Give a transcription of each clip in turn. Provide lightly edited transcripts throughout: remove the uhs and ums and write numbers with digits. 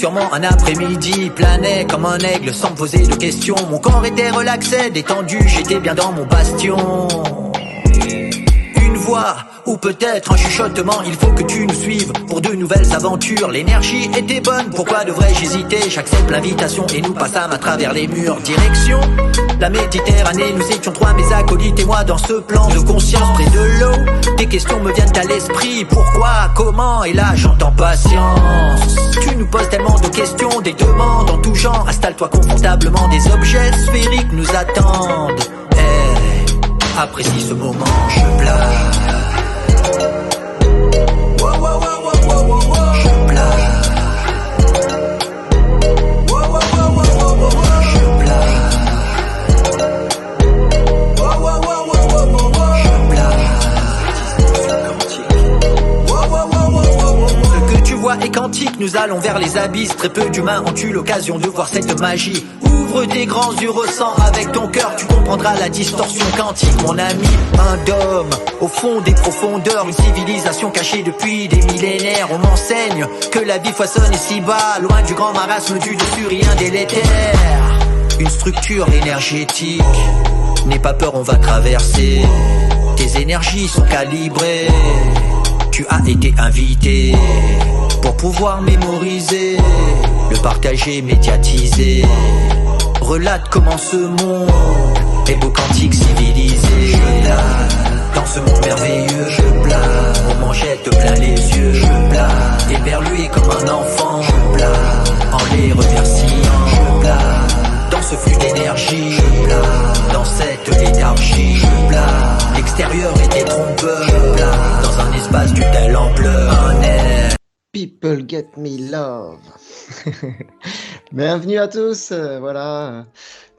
sûrement un après-midi, planait comme un aigle sans me poser de questions. Mon corps était relaxé, détendu, j'étais bien dans mon bastion. Une voix, ou peut-être un chuchotement, il faut que tu nous suives pour de nouvelles aventures. L'énergie était bonne, pourquoi devrais-je hésiter? J'accepte l'invitation et nous passâmes à travers les murs. Direction la Méditerranée, nous étions trois, mes acolytes et moi, dans ce plan de conscience près de l'eau. Des questions me viennent à l'esprit, pourquoi, comment, et là j'entends patience. Tu nous poses tellement de questions, des demandes en tout genre. Installe-toi confortablement, des objets sphériques nous attendent. Apprécie ce moment, je plane. Je plane. Ce que tu vois est quantique, nous allons vers les abysses. Très peu d'humains ont eu l'occasion de voir cette magie. Ouvre tes grands yeux, ressens avec ton cœur, tu comprendras la distorsion quantique, mon ami. Un dôme, au fond des profondeurs, une civilisation cachée depuis des millénaires. On m'enseigne que la vie foisonne ici bas, loin du grand marasme du dessus, rien délétère. Une structure énergétique, n'aie pas peur, on va traverser. Tes énergies sont calibrées, tu as été invité pour pouvoir mémoriser, le partager, médiatiser. Relate comment ce monde est beau, quantique, civilisé. Je plane dans ce monde merveilleux, je plane. On m'en jette plein les yeux, je plane. Éberlué comme un enfant, je plane. En les remerciant, je plane. Dans ce flux d'énergie, je plane. Dans cette léthargie, je plane. L'extérieur était trompeur, je plane. Dans un espace d'une telle ampleur, un air. People get me love. Bienvenue à tous, voilà,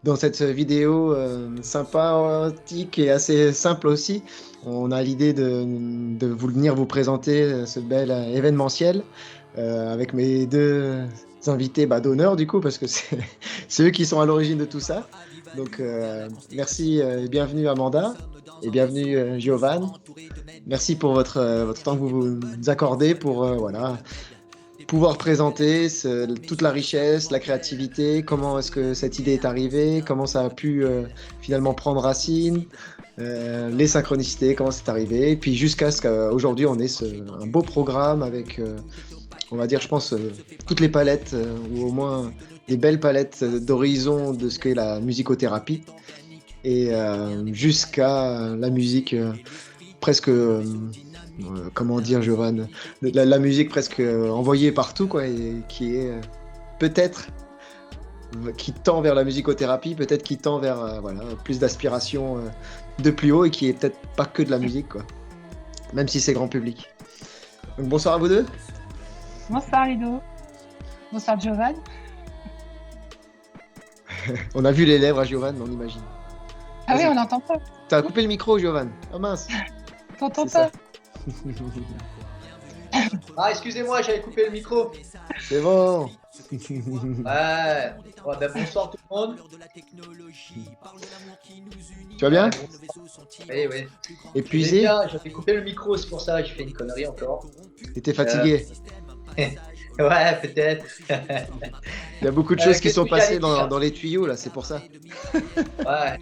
dans cette vidéo sympathique et assez simple aussi. On a l'idée de venir vous présenter ce bel événementiel avec mes deux invités d'honneur du coup, parce que c'est eux qui sont à l'origine de tout ça. Donc merci et bienvenue Amanda et bienvenue Giovanni. Merci pour votre temps que vous nous accordez pour voilà, pouvoir présenter toute la richesse, la créativité, comment est-ce que cette idée est arrivée, comment ça a pu finalement prendre racine, les synchronicités, comment c'est arrivé, et puis jusqu'à ce qu'aujourd'hui on ait un beau programme avec, on va dire, je pense, toutes les palettes, ou au moins des belles palettes d'horizon de ce qu'est la musicothérapie, et jusqu'à la musique presque... comment dire, Jovan, la musique presque envoyée partout, quoi, et qui est peut-être qui tend vers la musicothérapie, peut-être qui tend vers voilà, plus d'aspiration de plus haut, et qui est peut-être pas que de la musique, quoi, même si c'est grand public. Donc bonsoir à vous deux. Bonsoir Ludo. Bonsoir Giovanni. On a vu les lèvres à Giovanni, on imagine. Ah oui, on n'entend pas. T'as coupé le micro, Giovanni. Oh mince. T'entends pas. Ah, excusez-moi, j'avais coupé le micro. C'est bon. Ouais, bonsoir tout le monde. Tu vas bien? Oui, oui. Épuisé? J'avais coupé le micro, c'est pour ça que je fais une connerie encore. T'étais fatigué? Ouais, peut-être. Il y a beaucoup de choses qui sont passées dans les tuyaux, là, c'est pour ça. Ouais.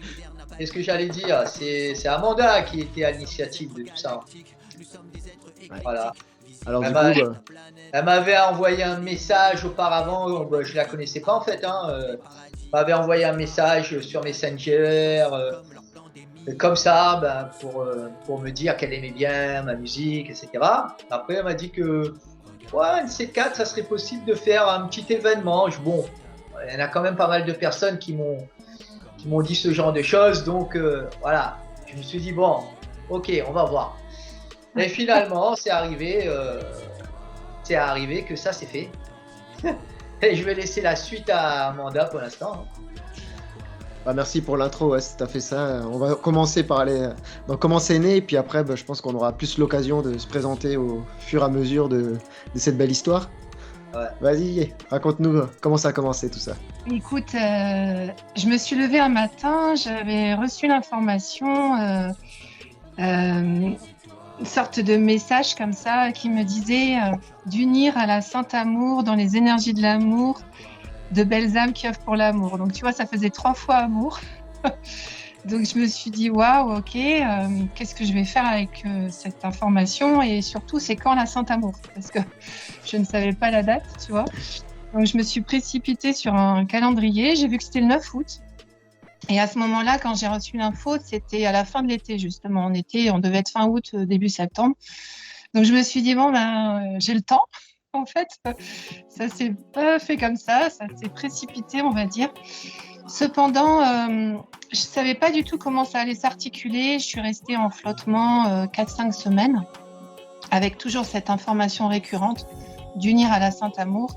Et ce que j'allais dire, c'est Amanda qui était à l'initiative de tout ça. Ouais. Voilà. Alors elle m'avait envoyé un message auparavant, je la connaissais pas en fait, hein. Elle m'avait envoyé un message sur Messenger, comme ça, pour me dire qu'elle aimait bien ma musique, etc. Après, elle m'a dit que, ouais, un de ces quatre, ça serait possible de faire un petit événement. Bon, il y en a quand même pas mal de personnes qui m'ont dit ce genre de choses, donc voilà, je me suis dit, bon, ok, on va voir. Et finalement, c'est arrivé que ça c'est fait. Et je vais laisser la suite à Amanda pour l'instant. Bah, merci pour l'intro, ouais, si t'as fait ça. On va commencer par aller dans comment c'est né, et puis après, je pense qu'on aura plus l'occasion de se présenter au fur et à mesure de cette belle histoire. Ouais. Vas-y, raconte-nous comment ça a commencé tout ça. Écoute, je me suis levée un matin, j'avais reçu l'information une sorte de message comme ça qui me disait d'unir à la Sainte Amour dans les énergies de l'amour, de belles âmes qui œuvrent pour l'amour. Donc tu vois, ça faisait 3 fois amour. Donc je me suis dit waouh, ok, qu'est-ce que je vais faire avec cette information et surtout c'est quand la Sainte Amour parce que je ne savais pas la date, tu vois. Donc je me suis précipitée sur un calendrier, j'ai vu que c'était le 9 août. Et à ce moment-là, quand j'ai reçu l'info, c'était à la fin de l'été, justement. On devait être fin août, début septembre. Donc, je me suis dit, bon, j'ai le temps. En fait, ça s'est pas fait comme ça s'est précipité, on va dire. Cependant, je savais pas du tout comment ça allait s'articuler. Je suis restée en flottement 4-5 semaines, avec toujours cette information récurrente d'unir à la Sainte Amour.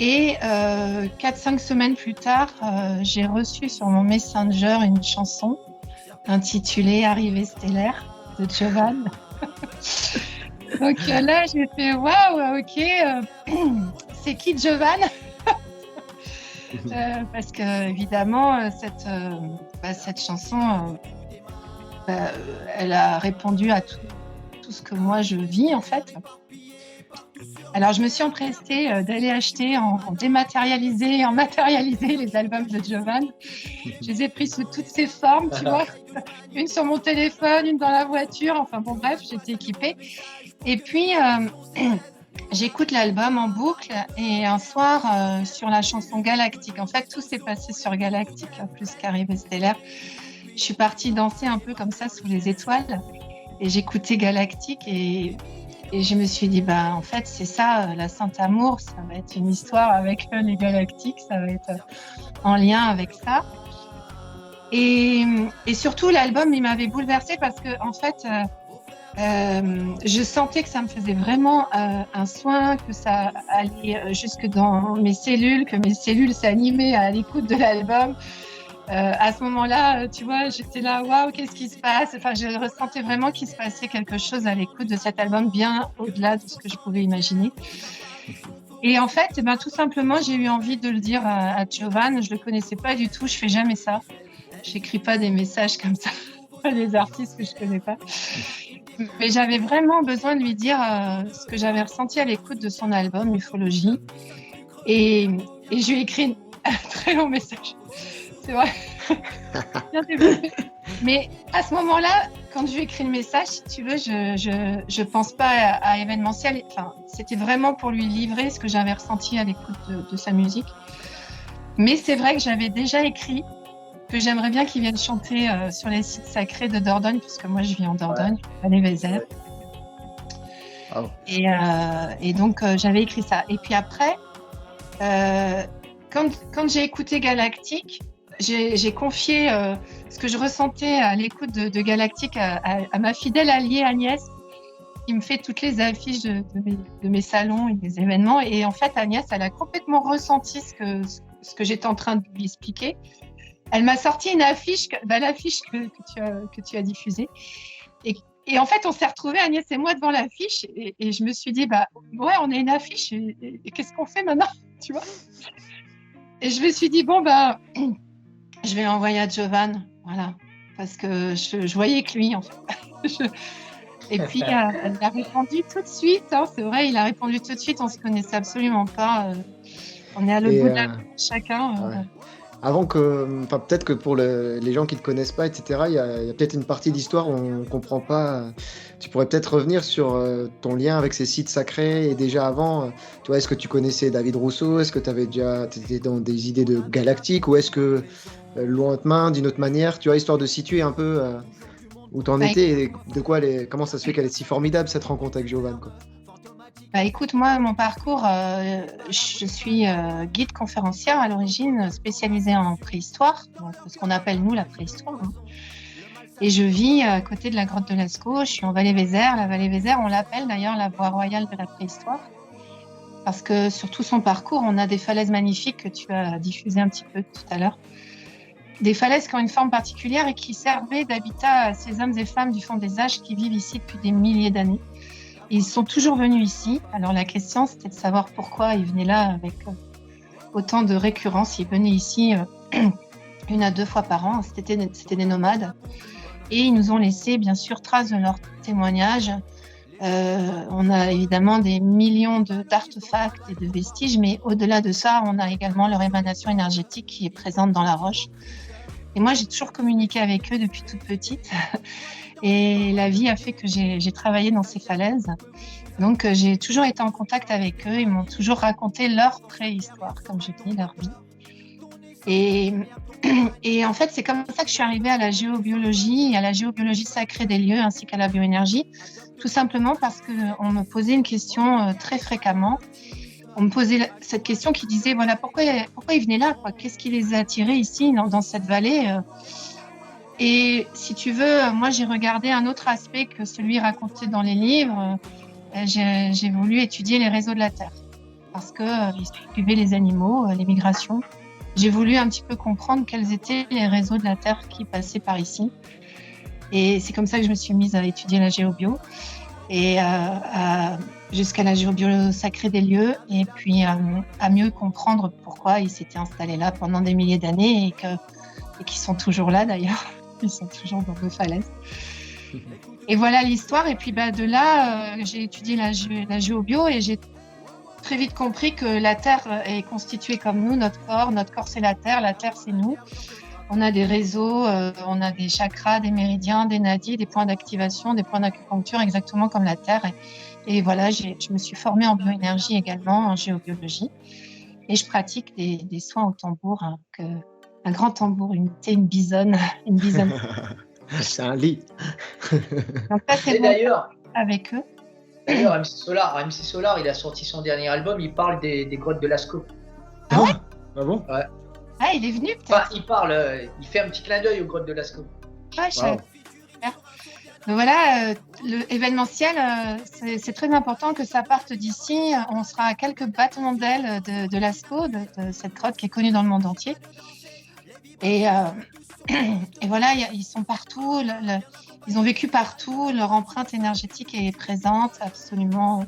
Et 4-5 semaines plus tard, j'ai reçu sur mon Messenger une chanson intitulée Arrivée stellaire de Jovan. Donc là, j'ai fait waouh, ok, c'est qui Jovan? Parce que évidemment, cette chanson, elle a répondu à tout ce que moi je vis en fait. Alors, je me suis empressée d'aller acheter en dématérialisé et en matérialisé les albums de Jovan. Je les ai pris sous toutes ses formes, tu vois. Une sur mon téléphone, une dans la voiture. Enfin bon, bref, j'étais équipée. Et puis, j'écoute l'album en boucle et un soir, sur la chanson Galactique. En fait, tout s'est passé sur Galactique, plus qu'Arrivée stellaire. Je suis partie danser un peu comme ça sous les étoiles et j'écoutais Galactique et je me suis dit, en fait, c'est ça, la Sainte Amour, ça va être une histoire avec les Galactiques, ça va être en lien avec ça. Et surtout, l'album, il m'avait bouleversée parce que, en fait, je sentais que ça me faisait vraiment un soin, que ça allait jusque dans mes cellules, que mes cellules s'animaient à l'écoute de l'album. À ce moment-là, tu vois, j'étais là, waouh, qu'est-ce qui se passe? Enfin, je ressentais vraiment qu'il se passait quelque chose à l'écoute de cet album, bien au-delà de ce que je pouvais imaginer. Et en fait, tout simplement, j'ai eu envie de le dire à Jovan. Je le connaissais pas du tout, je fais jamais ça. J'écris pas des messages comme ça à des artistes que je connais pas. Mais j'avais vraiment besoin de lui dire ce que j'avais ressenti à l'écoute de son album, Ufologie. Et je lui ai écrit un très long message. C'est vrai. Bien développé. Mais à ce moment-là, quand je lui ai écrit le message, si tu veux, je pense pas à événementiel. Enfin, c'était vraiment pour lui livrer ce que j'avais ressenti à l'écoute de sa musique. Mais c'est vrai que j'avais déjà écrit que j'aimerais bien qu'il vienne chanter sur les sites sacrés de Dordogne, puisque moi je vis en Dordogne, à Vallée-Vézère. Oh. Et donc j'avais écrit ça. Et puis après, quand j'ai écouté Galactique, j'ai confié ce que je ressentais à l'écoute de Galactique à ma fidèle alliée Agnès, qui me fait toutes les affiches de mes salons et des événements. Et en fait, Agnès, elle a complètement ressenti ce que j'étais en train de lui expliquer. Elle m'a sorti une affiche, l'affiche que tu as diffusée. Et en fait, on s'est retrouvés, Agnès et moi, devant l'affiche. Et je me suis dit, ouais, on a une affiche. Et qu'est-ce qu'on fait maintenant, tu vois? Et je me suis dit, je vais l'envoyer à Jovan, voilà, parce que je voyais que lui, en fait. Et puis, elle a répondu tout de suite, hein, c'est vrai, il a répondu tout de suite, on ne se connaissait absolument pas, on est à l'autre bout de la vie, chacun. Ouais. Avant que, peut-être que pour les gens qui ne te connaissent pas, etc., il y a peut-être une partie d'histoire où on ne comprend pas. Tu pourrais peut-être revenir sur ton lien avec ces sites sacrés et déjà avant, tu vois, est-ce que tu connaissais David Rousseau? Est-ce que tu étais dans des idées de Galactique ou est-ce que lointain, d'une autre manière, tu vois, histoire de situer un peu où tu en étais et comment ça se fait qu'elle est si formidable cette rencontre avec Jovan, quoi. Écoute, moi, mon parcours, je suis guide conférencière à l'origine, spécialisée en préhistoire, donc ce qu'on appelle nous la préhistoire. Hein. Et je vis à côté de la grotte de Lascaux, je suis en Vallée-Vézère. La Vallée-Vézère, on l'appelle d'ailleurs la voie royale de la préhistoire, parce que sur tout son parcours, on a des falaises magnifiques que tu as diffusées un petit peu tout à l'heure. Des falaises qui ont une forme particulière et qui servaient d'habitat à ces hommes et femmes du fond des âges qui vivent ici depuis des milliers d'années. Ils sont toujours venus ici. Alors la question, c'était de savoir pourquoi ils venaient là avec autant de récurrence. Ils venaient ici 1 à 2 fois par an. C'était des nomades. et ils nous ont laissé bien sûr trace de leurs témoignages. On a évidemment des millions d'artefacts et de vestiges, mais au-delà de ça, on a également leur émanation énergétique qui est présente dans la roche. Et moi, j'ai toujours communiqué avec eux depuis toute petite. Et la vie a fait que j'ai travaillé dans ces falaises. Donc, j'ai toujours été en contact avec eux. Ils m'ont toujours raconté leur préhistoire, comme je dis, leur vie. Et en fait, c'est comme ça que je suis arrivée à la géobiologie et à la géobiologie sacrée des lieux ainsi qu'à la bioénergie, tout simplement parce qu'on me posait une question très fréquemment. On me posait cette question qui disait, voilà, pourquoi ils venaient là, quoi? Qu'est-ce qui les a attirés ici, dans cette vallée? Et si tu veux, moi, j'ai regardé un autre aspect que celui raconté dans les livres. J'ai voulu étudier les réseaux de la Terre parce qu'ils suivaient les animaux, les migrations. J'ai voulu un petit peu comprendre quels étaient les réseaux de la Terre qui passaient par ici. Et c'est comme ça que je me suis mise à étudier la géobio et jusqu'à la géobio sacrée des lieux et puis à mieux comprendre pourquoi ils s'étaient installés là pendant des milliers d'années et qu'ils sont toujours là d'ailleurs. Ils sont toujours dans nos falaises. Et voilà l'histoire. Et puis de là, j'ai étudié la géobio et j'ai très vite compris que la Terre est constituée comme nous, notre corps c'est la Terre c'est nous. On a des réseaux, on a des chakras, des méridiens, des nadis, des points d'activation, des points d'acupuncture exactement comme la Terre. Et voilà, je me suis formée en bioénergie également, en géobiologie. Et je pratique des soins au tambour, un grand tambour, une bisonne, une bisonne. C'est un lit. Donc ça, c'est d'ailleurs, avec eux. D'ailleurs, MC Solar, il a sorti son dernier album, il parle des grottes de Lascaux. Ah ouais? Ah bon? Ouais. Ah, il est venu peut-être. Enfin, il fait un petit clin d'œil aux grottes de Lascaux. Ouais, wow. Donc voilà, l'événementiel, c'est très important que ça parte d'ici. On sera à quelques battements d'ailes de Lascaux, de cette grotte qui est connue dans le monde entier. Et voilà, ils sont partout, ils ont vécu partout, leur empreinte énergétique est présente, absolument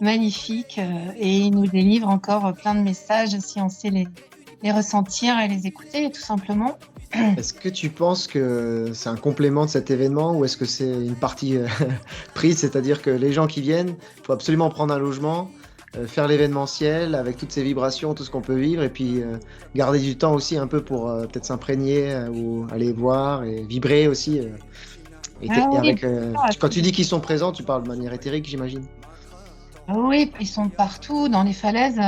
magnifique, et ils nous délivrent encore plein de messages si on sait les ressentir et les écouter, tout simplement. Est-ce que tu penses que c'est un complément de cet événement ou est-ce que c'est une partie prise, c'est-à-dire que les gens qui viennent, il faut absolument prendre un logement, faire l'événementiel avec toutes ces vibrations, tout ce qu'on peut vivre, et puis garder du temps aussi un peu pour peut-être s'imprégner ou aller voir et vibrer aussi. Quand tu dis qu'ils sont présents, tu parles de manière éthérique, j'imagine. Oui, ils sont partout dans les falaises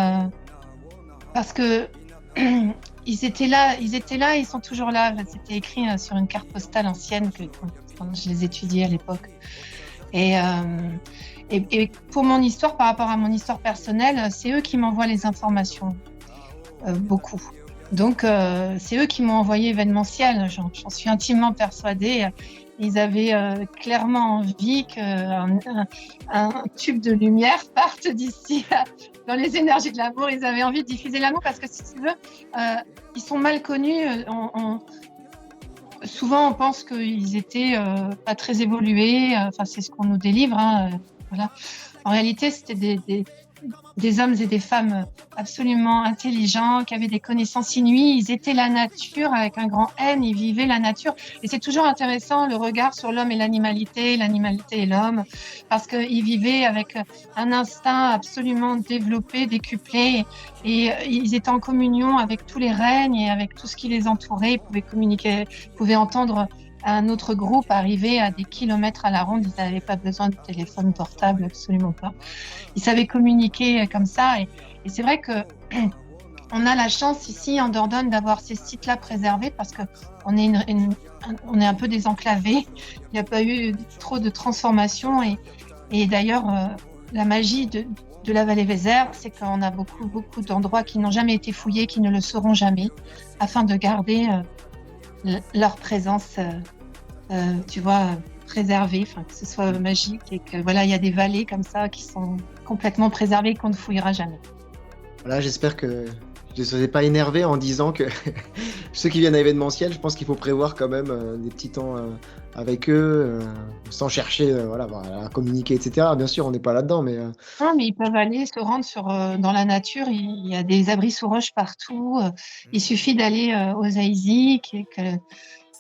parce que ils étaient là, ils sont toujours là. C'était écrit sur une carte postale ancienne quand je les étudiais à l'époque. Et pour mon histoire, par rapport à mon histoire personnelle, c'est eux qui m'envoient les informations, beaucoup. Donc, c'est eux qui m'ont envoyé événementiel, j'en suis intimement persuadée. Ils avaient clairement envie qu'un tube de lumière parte d'ici dans les énergies de l'amour. Ils avaient envie de diffuser l'amour parce que, si tu veux, ils sont mal connus. Souvent, on pense qu'ils étaient pas très évolués. Enfin, c'est ce qu'on nous délivre. Voilà. En réalité, c'était des hommes et des femmes absolument intelligents, qui avaient des connaissances inouïes. Ils étaient la nature avec un grand N, ils vivaient la nature. Et c'est toujours intéressant le regard sur l'homme et l'animalité et l'homme, parce qu'ils vivaient avec un instinct absolument développé, décuplé, et ils étaient en communion avec tous les règnes et avec tout ce qui les entourait. Ils pouvaient communiquer, pouvaient entendre un autre groupe arriver à des kilomètres à la ronde. Ils n'avaient pas besoin de téléphone portable, absolument pas. Ils savaient communiquer comme ça. Et c'est vrai que on a la chance ici en Dordogne d'avoir ces sites-là préservés parce qu'on est, on est un peu désenclavé. Il n'y a pas eu trop de transformation. Et d'ailleurs, la magie de la vallée Vézère, c'est qu'on a beaucoup d'endroits qui n'ont jamais été fouillés, qui ne le seront jamais, afin de garder leur présence, tu vois, préservée, que ce soit magique, et que voilà, il y a des vallées comme ça qui sont complètement préservées, qu'on ne fouillera jamais. Voilà, j'espère que je ne serai pas énervé en disant que ceux qui viennent à l'événementiel, je pense qu'il faut prévoir quand même des petits temps avec eux, sans chercher à communiquer, etc. Bien sûr, on n'est pas là-dedans, mais... Non, mais ils peuvent aller se rendre dans la nature. Il y a des abris sous roche partout. Il suffit d'aller aux Aïzik,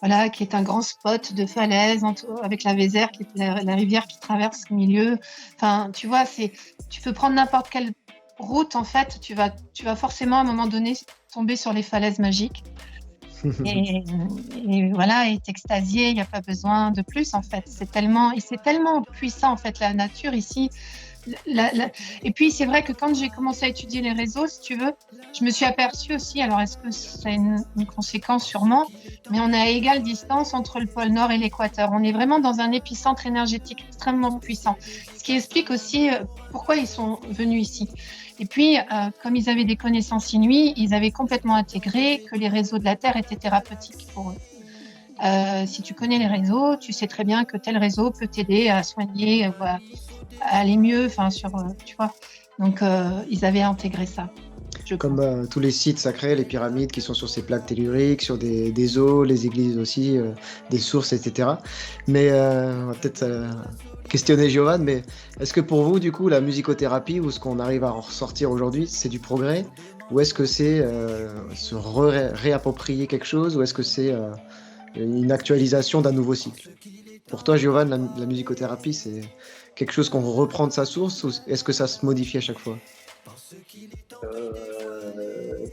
voilà, qui est un grand spot de falaise avec la Vézère, qui est la rivière qui traverse le milieu. Enfin, tu vois, tu peux prendre n'importe quelle route, en fait, tu vas forcément à un moment donné tomber sur les falaises magiques. Et voilà, et t'extasier, il n'y a pas besoin de plus, en fait. C'est tellement puissant, en fait, la nature ici. Et puis, c'est vrai que quand j'ai commencé à étudier les réseaux, si tu veux, je me suis aperçue aussi, alors est-ce que c'est une conséquence sûrement, mais on est à égale distance entre le pôle Nord et l'équateur. On est vraiment dans un épicentre énergétique extrêmement puissant, ce qui explique aussi pourquoi ils sont venus ici. Et puis, comme ils avaient des connaissances inouïes, ils avaient complètement intégré que les réseaux de la Terre étaient thérapeutiques pour eux. Si tu connais les réseaux, tu sais très bien que tel réseau peut t'aider à soigner, à aller mieux, enfin tu vois. Donc ils avaient intégré ça. Comme tous les sites sacrés, les pyramides qui sont sur ces plaques telluriques, sur des eaux, les églises aussi, des sources, etc. Mais on va peut-être questionner Giovanni, mais est-ce que pour vous, du coup, la musicothérapie ou ce qu'on arrive à en ressortir aujourd'hui, c'est du progrès? Ou est-ce que c'est se réapproprier quelque chose? Ou est-ce que c'est une actualisation d'un nouveau cycle? Pour toi, Giovanni, la musicothérapie, c'est quelque chose qu'on reprend de sa source ou est-ce que ça se modifie à chaque fois?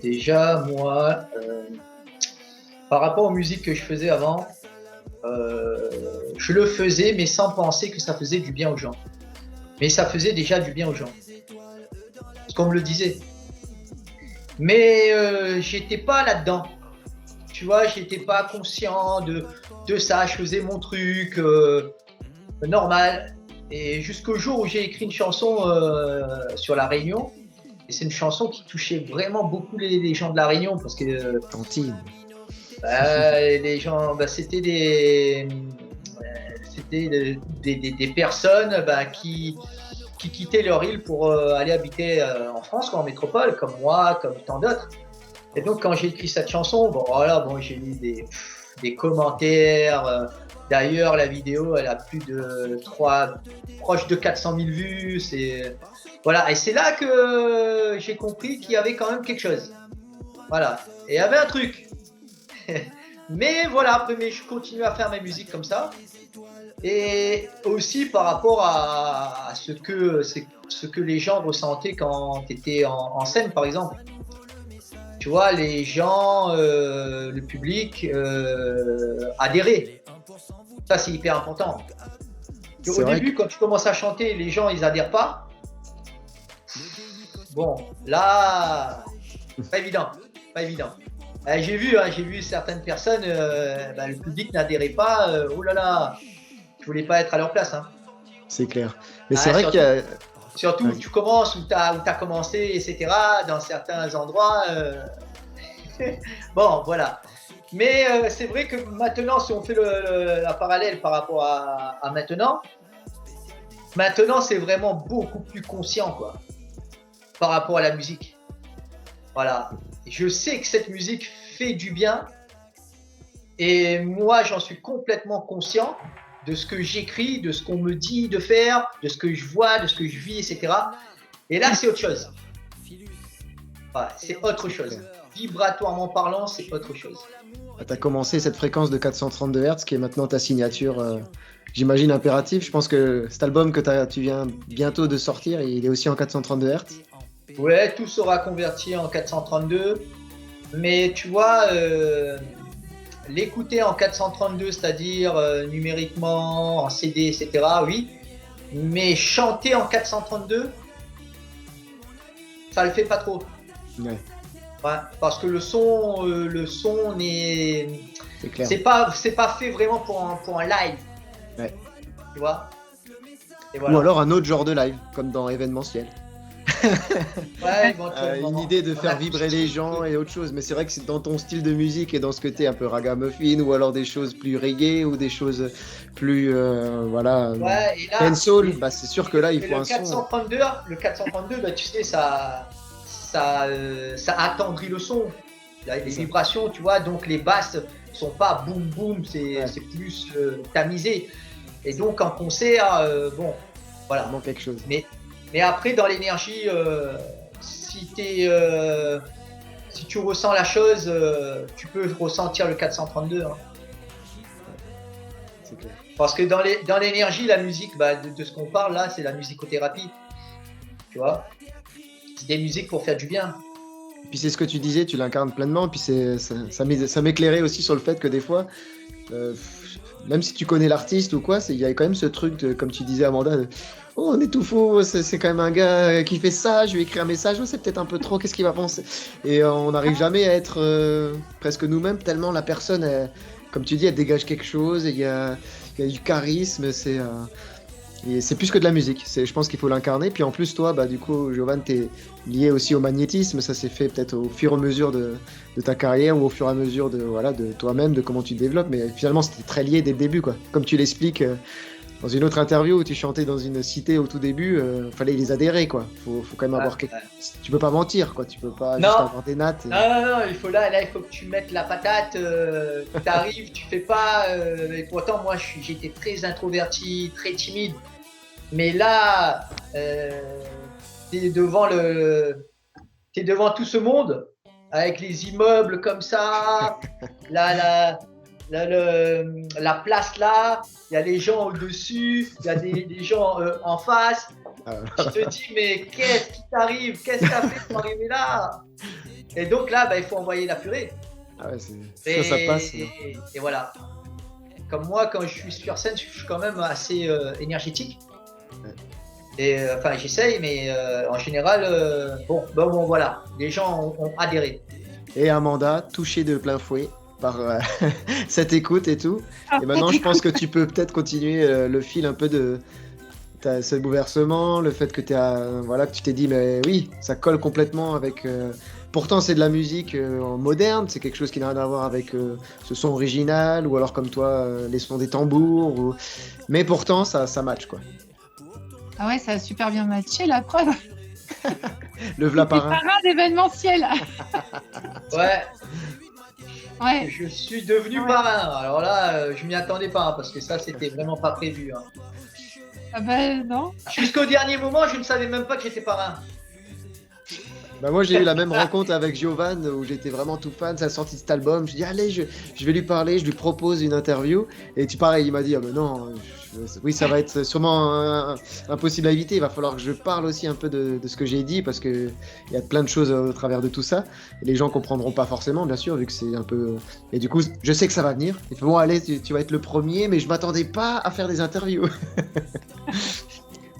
Déjà, moi, par rapport aux musiques que je faisais avant, je le faisais, mais sans penser que ça faisait du bien aux gens. Mais ça faisait déjà du bien aux gens. Parce qu'on me le disait. Mais j'étais pas là-dedans. Tu vois, j'étais pas conscient de ça. Je faisais mon truc normal. Et jusqu'au jour où j'ai écrit une chanson sur La Réunion. Et c'est une chanson qui touchait vraiment beaucoup les gens de La Réunion. Parce que Tantine. les gens, c'était des personnes qui quittaient leur île pour aller habiter en France, en métropole, comme moi, comme tant d'autres. Et donc quand j'ai écrit cette chanson, j'ai eu des commentaires. D'ailleurs, la vidéo, elle a plus de proche de 400 000 vues. Voilà, et c'est là que j'ai compris qu'il y avait quand même quelque chose. Voilà, et il y avait un truc. Mais voilà, après, je continue à faire ma musique comme ça. Et aussi par rapport à ce que les gens ressentaient quand tu étais en scène, par exemple. Tu vois, les gens, le public adhéraient. Ça, c'est hyper important. Au début, quand tu commences à chanter, les gens, ils adhèrent pas. Bon, là, pas évident. J'ai vu certaines personnes, le public n'adhérait pas. Oh là là, je voulais pas être à leur place. Hein. C'est clair. Mais c'est vrai qu'il y a... Surtout où tu commences, où tu as commencé, etc. Dans certains endroits. Bon, voilà. Mais c'est vrai que maintenant, si on fait la parallèle par rapport à maintenant, c'est vraiment beaucoup plus conscient, quoi, par rapport à la musique. Voilà. Je sais que cette musique fait du bien et moi, j'en suis complètement conscient de ce que j'écris, de ce qu'on me dit de faire, de ce que je vois, de ce que je vis, etc. Et là, c'est autre chose. Voilà, c'est autre chose. Vibratoirement parlant, c'est autre chose. Tu as commencé cette fréquence de 432 Hz qui est maintenant ta signature, j'imagine, impérative. Je pense que cet album que tu viens bientôt de sortir, il est aussi en 432 Hz. Ouais, tout sera converti en 432. Mais tu vois, l'écouter en 432, c'est-à-dire numériquement, en CD, etc., oui. Mais chanter en 432, ça le fait pas trop. Ouais. Ouais, parce que le son n'est... C'est clair. C'est pas fait vraiment pour un live. Ouais. Tu vois. Et voilà. Ou alors un autre genre de live, comme dans événementiel. Ouais, éventuellement. Une idée de faire vibrer les gens et autre chose. Mais c'est vrai que c'est dans ton style de musique et dans ce côté un peu ragamuffin ou alors des choses plus reggae ou des choses plus ouais, et là, dancehall, c'est sûr que là il faut un 432, son. Le 432, tu sais, ça attendrit le son. Les vibrations, tu vois, donc les basses sont pas boum boum, c'est plus tamisé. Et donc en concert, voilà. Il manque quelque chose. Mais après, dans l'énergie, si tu ressens la chose, tu peux ressentir le 432. Hein. c'est clair. Parce que dans l'énergie, la musique, de ce qu'on parle là, c'est la musicothérapie. Tu vois, c'est des musiques pour faire du bien. Puis c'est ce que tu disais, tu l'incarnes pleinement. Puis ça m'éclairait aussi sur le fait que des fois, même si tu connais l'artiste ou quoi, il y a quand même ce truc, comme tu disais Amanda, oh on est tout faux, c'est quand même un gars qui fait ça, je lui ai écrit un message, oh, c'est peut-être un peu trop, qu'est-ce qu'il va penser? Et on n'arrive jamais à être presque nous-mêmes, tellement la personne, comme tu dis, elle dégage quelque chose, il y a du charisme, et c'est plus que de la musique. Je pense qu'il faut l'incarner. Puis en plus, toi, du coup, Giovanni, t'es lié aussi au magnétisme. Ça s'est fait peut-être au fur et à mesure de ta carrière ou au fur et à mesure de toi-même, de comment tu développes. Mais finalement, c'était très lié dès le début, quoi. Comme tu l'expliques dans une autre interview où tu chantais dans une cité au tout début, fallait les adhérer, quoi. Faut quand même avoir quelque... Tu peux pas mentir, quoi. Tu peux pas juste avoir des nattes. Non, il faut il faut que tu mettes la patate. T'arrives, tu fais pas. Et pourtant, moi, j'étais très introverti, très timide. Mais là, t'es devant tout ce monde avec les immeubles comme ça, la place là, il y a les gens au-dessus, il y a des gens en face. Tu te dis, mais qu'est-ce qui t'arrive? Qu'est-ce que t'as fait pour arriver là? Et donc là, il faut envoyer la purée. Ah ouais, ça passe. Et voilà. Comme moi, quand je suis sur scène, je suis quand même assez énergétique. Et enfin, j'essaye, mais en général, voilà, les gens ont adhéré. Et Amanda, touchée de plein fouet par cette écoute et tout. Et maintenant, je pense que tu peux peut-être continuer le fil un peu de ce bouleversement, le fait que que tu t'es dit, mais oui, ça colle complètement avec. Pourtant, c'est de la musique moderne, c'est quelque chose qui n'a rien à voir avec ce son original, ou alors comme toi, les sons des tambours. Mais pourtant, ça match, quoi. Ah ouais, ça a super bien matché, la preuve. Le v'là parrain. Parrain d'événementiel. Ouais. Je suis devenu parrain. Alors là, je m'y attendais pas, parce que ça, c'était vraiment pas prévu. Hein. Ah non. Jusqu'au dernier moment, je ne savais même pas que j'étais parrain. Moi, j'ai eu la même rencontre avec Giovanni où j'étais vraiment tout fan. Ça a sorti cet album. Je dis, allez, je vais lui parler, je lui propose une interview. Et pareil, il m'a dit, non, oui, ça va être sûrement impossible à éviter. Il va falloir que je parle aussi un peu de ce que j'ai dit parce qu'il y a plein de choses au travers de tout ça. Et les gens comprendront pas forcément, bien sûr, vu que c'est un peu. Et du coup, je sais que ça va venir. Il fait, bon, allez, tu vas être le premier, mais je m'attendais pas à faire des interviews.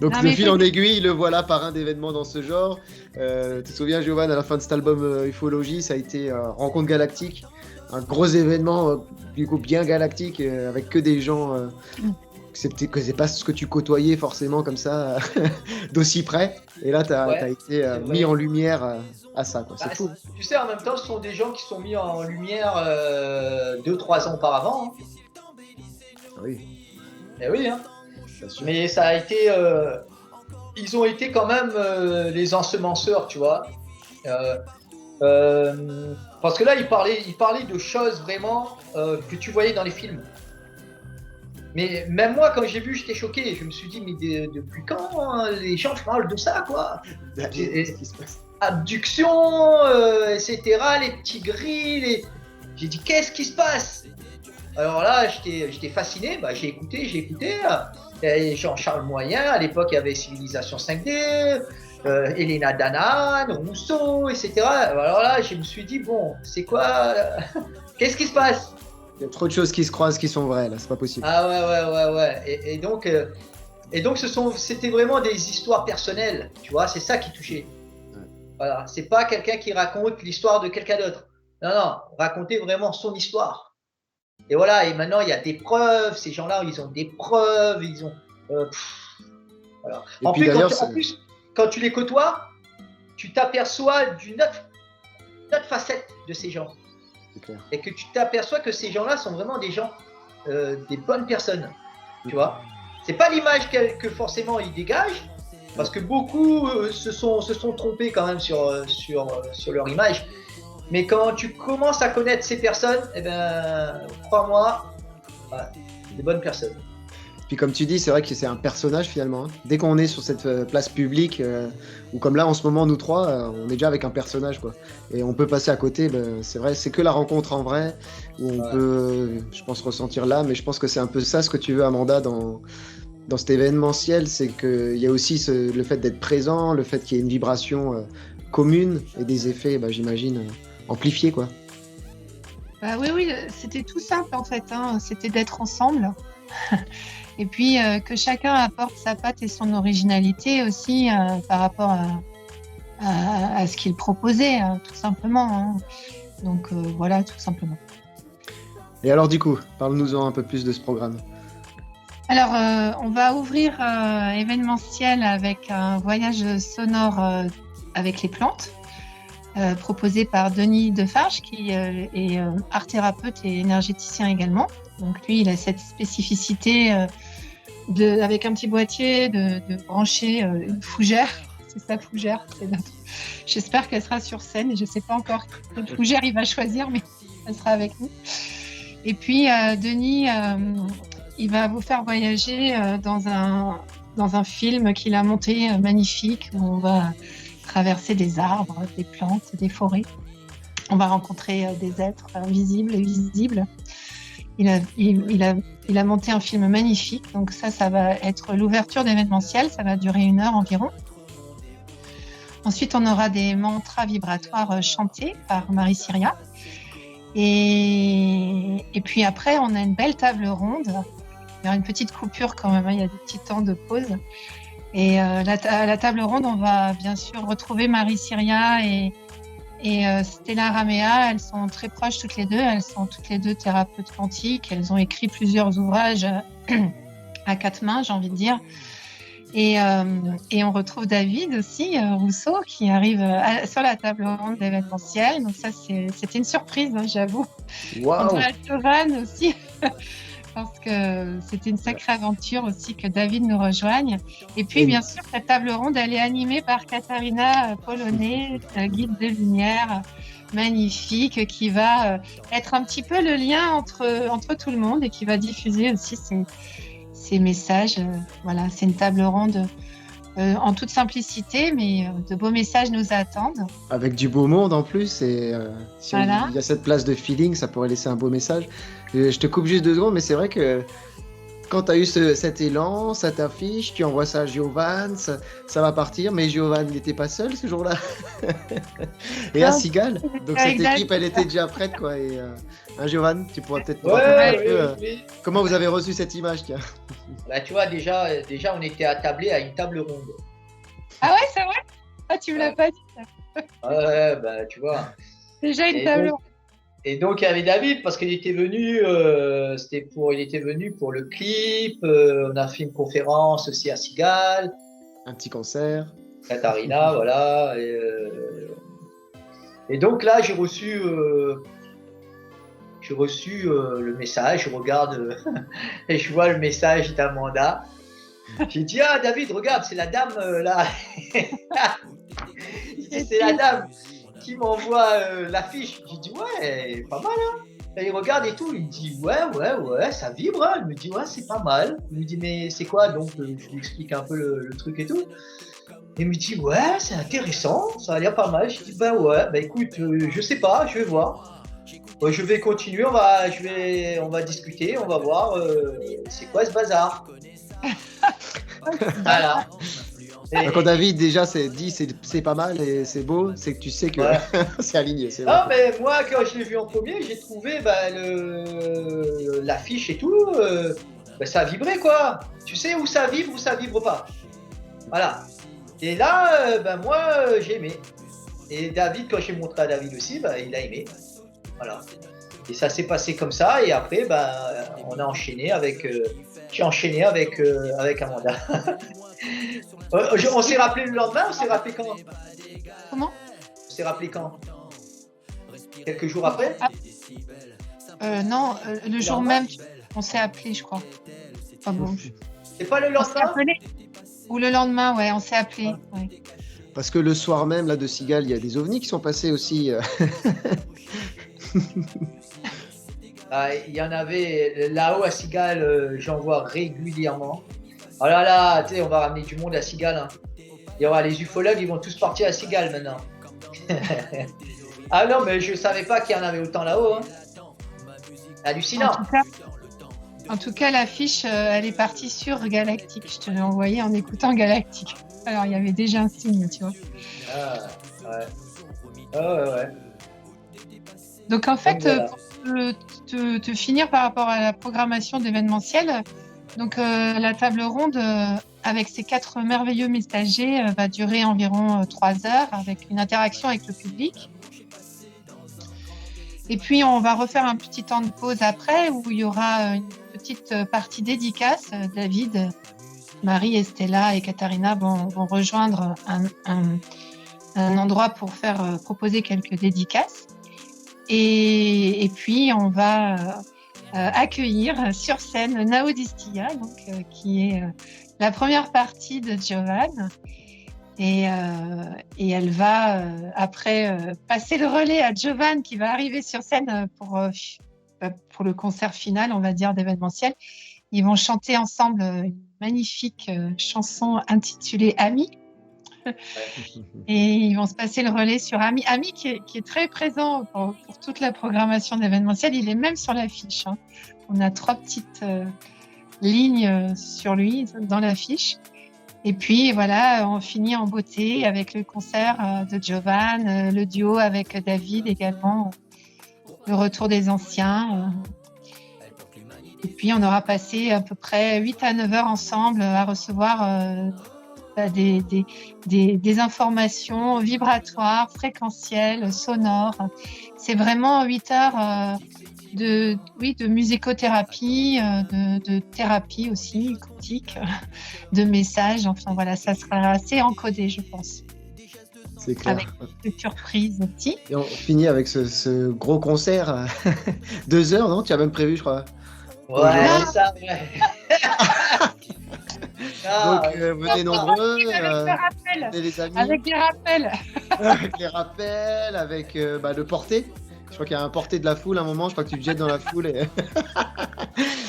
Donc de fil en aiguille, le voilà parrain d'événements dans ce genre. Tu te souviens, Giovanni, à la fin de cet album Ufologie, ça a été Rencontre Galactique, un gros événement du coup bien galactique avec que des gens que c'est pas ce que tu côtoyais forcément comme ça d'aussi près. Et là, t'as été mis en lumière à ça. Quoi. C'est fou. Tu sais, en même temps, ce sont des gens qui sont mis en lumière 2-3 ans auparavant. Hein. Oui. Eh oui, hein. Mais ça a été, ils ont été quand même les ensemenceurs, tu vois. Parce que là, il parlait de choses vraiment que tu voyais dans les films. Mais même moi, quand j'ai vu, j'étais choqué. Je me suis dit, mais depuis quand les gens parlent de ça, quoi? Abduction, etc., les petits grilles. J'ai dit, qu'est-ce qui se passe? Alors là, j'étais fasciné. J'ai écouté. Jean-Charles Moyen, à l'époque, il y avait Civilisation 5D, Elena Danaan, Rousseau, etc. Alors là, je me suis dit, bon, c'est quoi? Qu'est-ce qui se passe? Il y a trop de choses qui se croisent qui sont vraies, là, c'est pas possible. Ah ouais. Et donc, c'était vraiment des histoires personnelles, tu vois, c'est ça qui touchait. Ouais. Voilà, c'est pas quelqu'un qui raconte l'histoire de quelqu'un d'autre. Non, raconter vraiment son histoire. Et voilà, et maintenant il y a des preuves, ces gens-là, ils ont des preuves, ils ont. Voilà. En plus, quand tu les côtoies, tu t'aperçois d'une autre facette de ces gens. Et que tu t'aperçois que ces gens-là sont vraiment des gens, des bonnes personnes. Tu vois, c'est pas l'image que forcément ils dégagent, parce que beaucoup se sont trompés quand même sur leur image. Mais quand tu commences à connaître ces personnes, crois-moi, des bonnes personnes. Puis comme tu dis, c'est vrai que c'est un personnage finalement, hein. Dès qu'on est sur cette place publique, ou comme là en ce moment nous trois, on est déjà avec un personnage quoi. Et on peut passer à côté, c'est vrai, c'est que la rencontre en vrai, où on peut, je pense, ressentir là, mais je pense que c'est un peu ça ce que tu veux Amanda dans cet événementiel, c'est qu'il y a aussi le fait d'être présent, le fait qu'il y ait une vibration commune et des effets, j'imagine, amplifiés quoi. Bah oui, c'était tout simple en fait, hein. C'était d'être ensemble. Et puis que chacun apporte sa patte et son originalité aussi par rapport à ce qu'il proposait, tout simplement, hein. Donc voilà, tout simplement. Et alors du coup, parle-nous-en un peu plus de ce programme. Alors, on va ouvrir événementiel avec un voyage sonore avec les plantes, proposé par Denis Defarge, qui est art thérapeute et énergéticien également. Donc lui, il a cette spécificité avec un petit boîtier de brancher une fougère. C'est sa fougère. J'espère qu'elle sera sur scène. Je ne sais pas encore quelle fougère il va choisir, mais elle sera avec nous. Et puis Denis, il va vous faire voyager dans un film qu'il a monté magnifique, où on va traverser des arbres, des plantes, des forêts. On va rencontrer des êtres invisibles et visibles. Il a monté un film magnifique, donc ça va être l'ouverture d'événementiel, ça va durer 1 heure environ. Ensuite, on aura des mantras vibratoires chantés par Marie Syria. Et puis après, on a une belle table ronde. Il y aura une petite coupure quand même, hein, il y a des petits temps de pause. Et à la table ronde, on va bien sûr retrouver Marie Syria et Stella Ramea. Elles sont très proches toutes les deux. Elles sont toutes les deux thérapeutes quantiques. Elles ont écrit plusieurs ouvrages à 4 mains, j'ai envie de dire. Et on retrouve David aussi, Rousseau, qui arrive sur la table ronde d'événementiel. Donc ça, c'était une surprise, hein, j'avoue. Wow. Andrea Jovan aussi, parce que c'était une sacrée aventure aussi que David nous rejoigne. Et puis, bien sûr, cette table ronde, elle est animée par Katharina Polonais, guide de lumière magnifique, qui va être un petit peu le lien entre tout le monde et qui va diffuser aussi ces messages. Voilà, c'est une table ronde en toute simplicité, mais de beaux messages nous attendent. Avec du beau monde en plus, et si Voilà. il y a cette place de feeling, ça pourrait laisser un beau message. Je te coupe juste 2 secondes, mais c'est vrai que quand tu as eu cet élan, ça t'affiche, tu envoies ça à Giovanni, ça va partir, mais Giovanni n'était pas seul ce jour-là. Et à Sigal, donc cette équipe, elle était déjà prête, quoi. Et Giovanni, tu pourras peut-être nous raconter un peu comment vous avez reçu cette image, tiens. Bah, tu vois, déjà, on était attablés à une table ronde. Ah ouais, c'est vrai? Ah, tu me l'as pas dit, ça. Ouais, bah, tu vois. Déjà une table ronde. Et donc, il y avait David, parce qu'il était venu, il était venu pour le clip. On a fait une conférence aussi à Sigal. Un petit concert. Katharina, voilà. Et donc là, j'ai reçu le message. Je regarde et je vois le message d'Amanda. J'ai dit, ah, David, regarde, c'est la dame là. C'est la dame qui m'envoie l'affiche. J'ai dit, ouais, pas mal, hein. Et il regarde et tout, il me dit, ouais, ça vibre, hein. Il me dit, ouais, c'est pas mal. Il me dit, mais c'est quoi? Donc, je lui explique un peu le truc et tout. Il me dit, ouais, c'est intéressant, ça a l'air pas mal. Je dis, bah ouais, bah écoute, je sais pas, je vais voir. Je vais continuer, on va discuter, on va voir c'est quoi ce bazar. Voilà. Et quand David déjà dit c'est pas mal et c'est beau, c'est que tu sais que c'est aligné. C'est non, mais moi, quand je l'ai vu en premier, j'ai trouvé l'affiche et tout, ça a vibré, quoi. Tu sais où ça vibre pas. Voilà. Et là, moi, j'ai aimé. Et David, quand j'ai montré à David aussi, il a aimé. Voilà. Et ça s'est passé comme ça. Et après, on a enchaîné avec. J'ai enchaîné avec Amanda. On s'est rappelé le lendemain, on s'est rappelé quand? Comment? On s'est rappelé quand? Quelques jours après? Non, le jour même, on s'est appelé, je crois. Ah bon. C'est pas le lendemain? Ou le lendemain, ouais, on s'est appelé. Ouais. Parce que le soir même là de Sigal, il y a des ovnis qui sont passés aussi. Il y en avait là-haut à Cigales, j'en vois régulièrement. Oh là là, tu sais, on va ramener du monde à Cigales. Hein. Il y aura les ufologues, ils vont tous partir à Cigales maintenant. Ah non, mais je savais pas qu'il y en avait autant là-haut. Hein. Hallucinant. En tout cas, l'affiche, elle est partie sur Galactique. Je te l'ai envoyée en écoutant Galactique. Alors, il y avait déjà un signe, tu vois. Ah, ouais. Ah, ouais. Donc, en fait, voilà. pour te finir par rapport à la programmation d'événementiel, donc la table ronde, avec ces 4 merveilleux messagers, va durer environ 3 heures avec une interaction avec le public. Et puis, on va refaire un petit temps de pause après où il y aura une petite partie dédicace. David, Marie, Estella et Katharina vont rejoindre un endroit pour faire proposer quelques dédicaces. Et puis, on va accueillir sur scène Nao Distilla, donc, qui est la première partie de Giovanni. Et elle va après passer le relais à Giovanni qui va arriver sur scène pour le concert final, on va dire, d'événementiel. Ils vont chanter ensemble une magnifique chanson intitulée Ami. Et ils vont se passer le relais sur Ami. Ami qui est très présent pour toute la programmation d'événementiel. Il est même sur l'affiche. Hein. On a 3 petites lignes sur lui dans l'affiche. Et puis voilà, on finit en beauté avec le concert de Giovanni, le duo avec David également, le retour des anciens. Et puis on aura passé à peu près 8 à 9 heures ensemble à recevoir des informations vibratoires, fréquentielles, sonores. C'est vraiment 8 heures de musicothérapie, de thérapie aussi, quantique, de messages. Enfin voilà, ça sera assez encodé, je pense. C'est clair. Avec des surprises petits. Et on finit avec ce gros concert. 2 heures, non? Tu as même prévu, je crois. Ouais, ça, ouais. Donc, venez nombreux. Avec les amis. Avec des rappels. Avec les rappels, avec le porté. Je crois qu'il y a un porté de la foule à un moment. Je crois que tu te jettes dans la foule. Et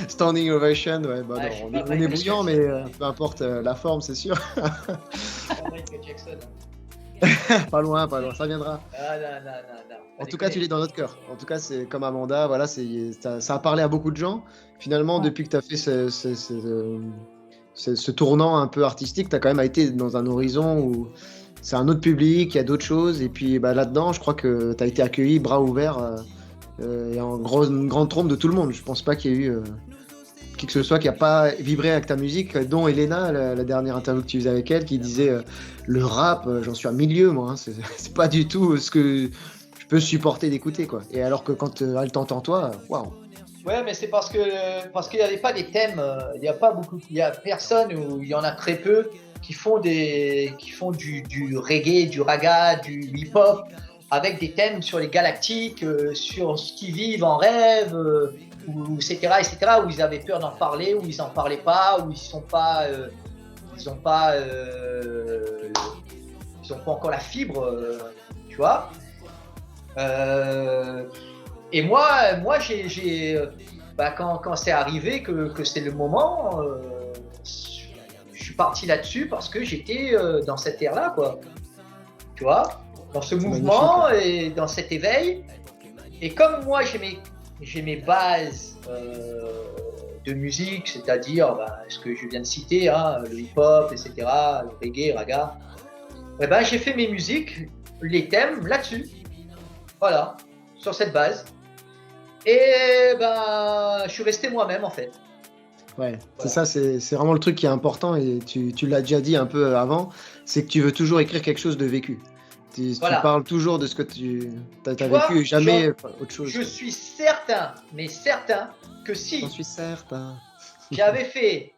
standing ovation. Ouais, non, on est bouillant, mais peu importe la forme, c'est sûr. Pas loin, ça viendra. Non. En tout cas, tu l'es dans notre cœur. En tout cas, c'est comme Amanda, voilà, ça a parlé à beaucoup de gens. Finalement, depuis que tu as fait ce tournant un peu artistique, tu as quand même été dans un horizon où c'est un autre public, il y a d'autres choses. Et puis là-dedans, je crois que tu as été accueilli bras ouverts et une grande trompe de tout le monde. Je pense pas qu'il y ait eu qui que ce soit qui n'a pas vibré avec ta musique, dont Elena, la dernière interview que tu faisais avec elle, qui disait le rap, j'en suis à milieu, moi. Hein, c'est pas du tout ce que je peux supporter d'écouter, quoi. Et alors que quand elle t'entend, toi, waouh. Ouais, mais c'est parce qu'il n'y avait pas des thèmes, il y a personne ou il y en a très peu qui font du reggae, du raga, du hip-hop avec des thèmes sur les galactiques, sur ce qu'ils vivent en rêve, etc., où ils avaient peur d'en parler, où ils n'en parlaient pas, où ils n'ont pas encore la fibre, tu vois. Et moi quand c'est arrivé que c'est le moment, je suis parti là-dessus parce que j'étais dans cette ère-là, quoi. Tu vois, dans ce mouvement et dans cet éveil. Et comme moi, j'ai mes bases de musique, c'est-à-dire ce que je viens de citer, hein, le hip-hop, etc., le reggae, raga. J'ai fait mes musiques, les thèmes là-dessus. Voilà, sur cette base. Et je suis resté moi-même en fait. Ouais, c'est ça, c'est vraiment le truc qui est important et tu l'as déjà dit un peu avant, c'est que tu veux toujours écrire quelque chose de vécu. Tu parles toujours de ce que tu as vécu et jamais autre chose. Je suis certain que si j'en suis certain. J'avais fait,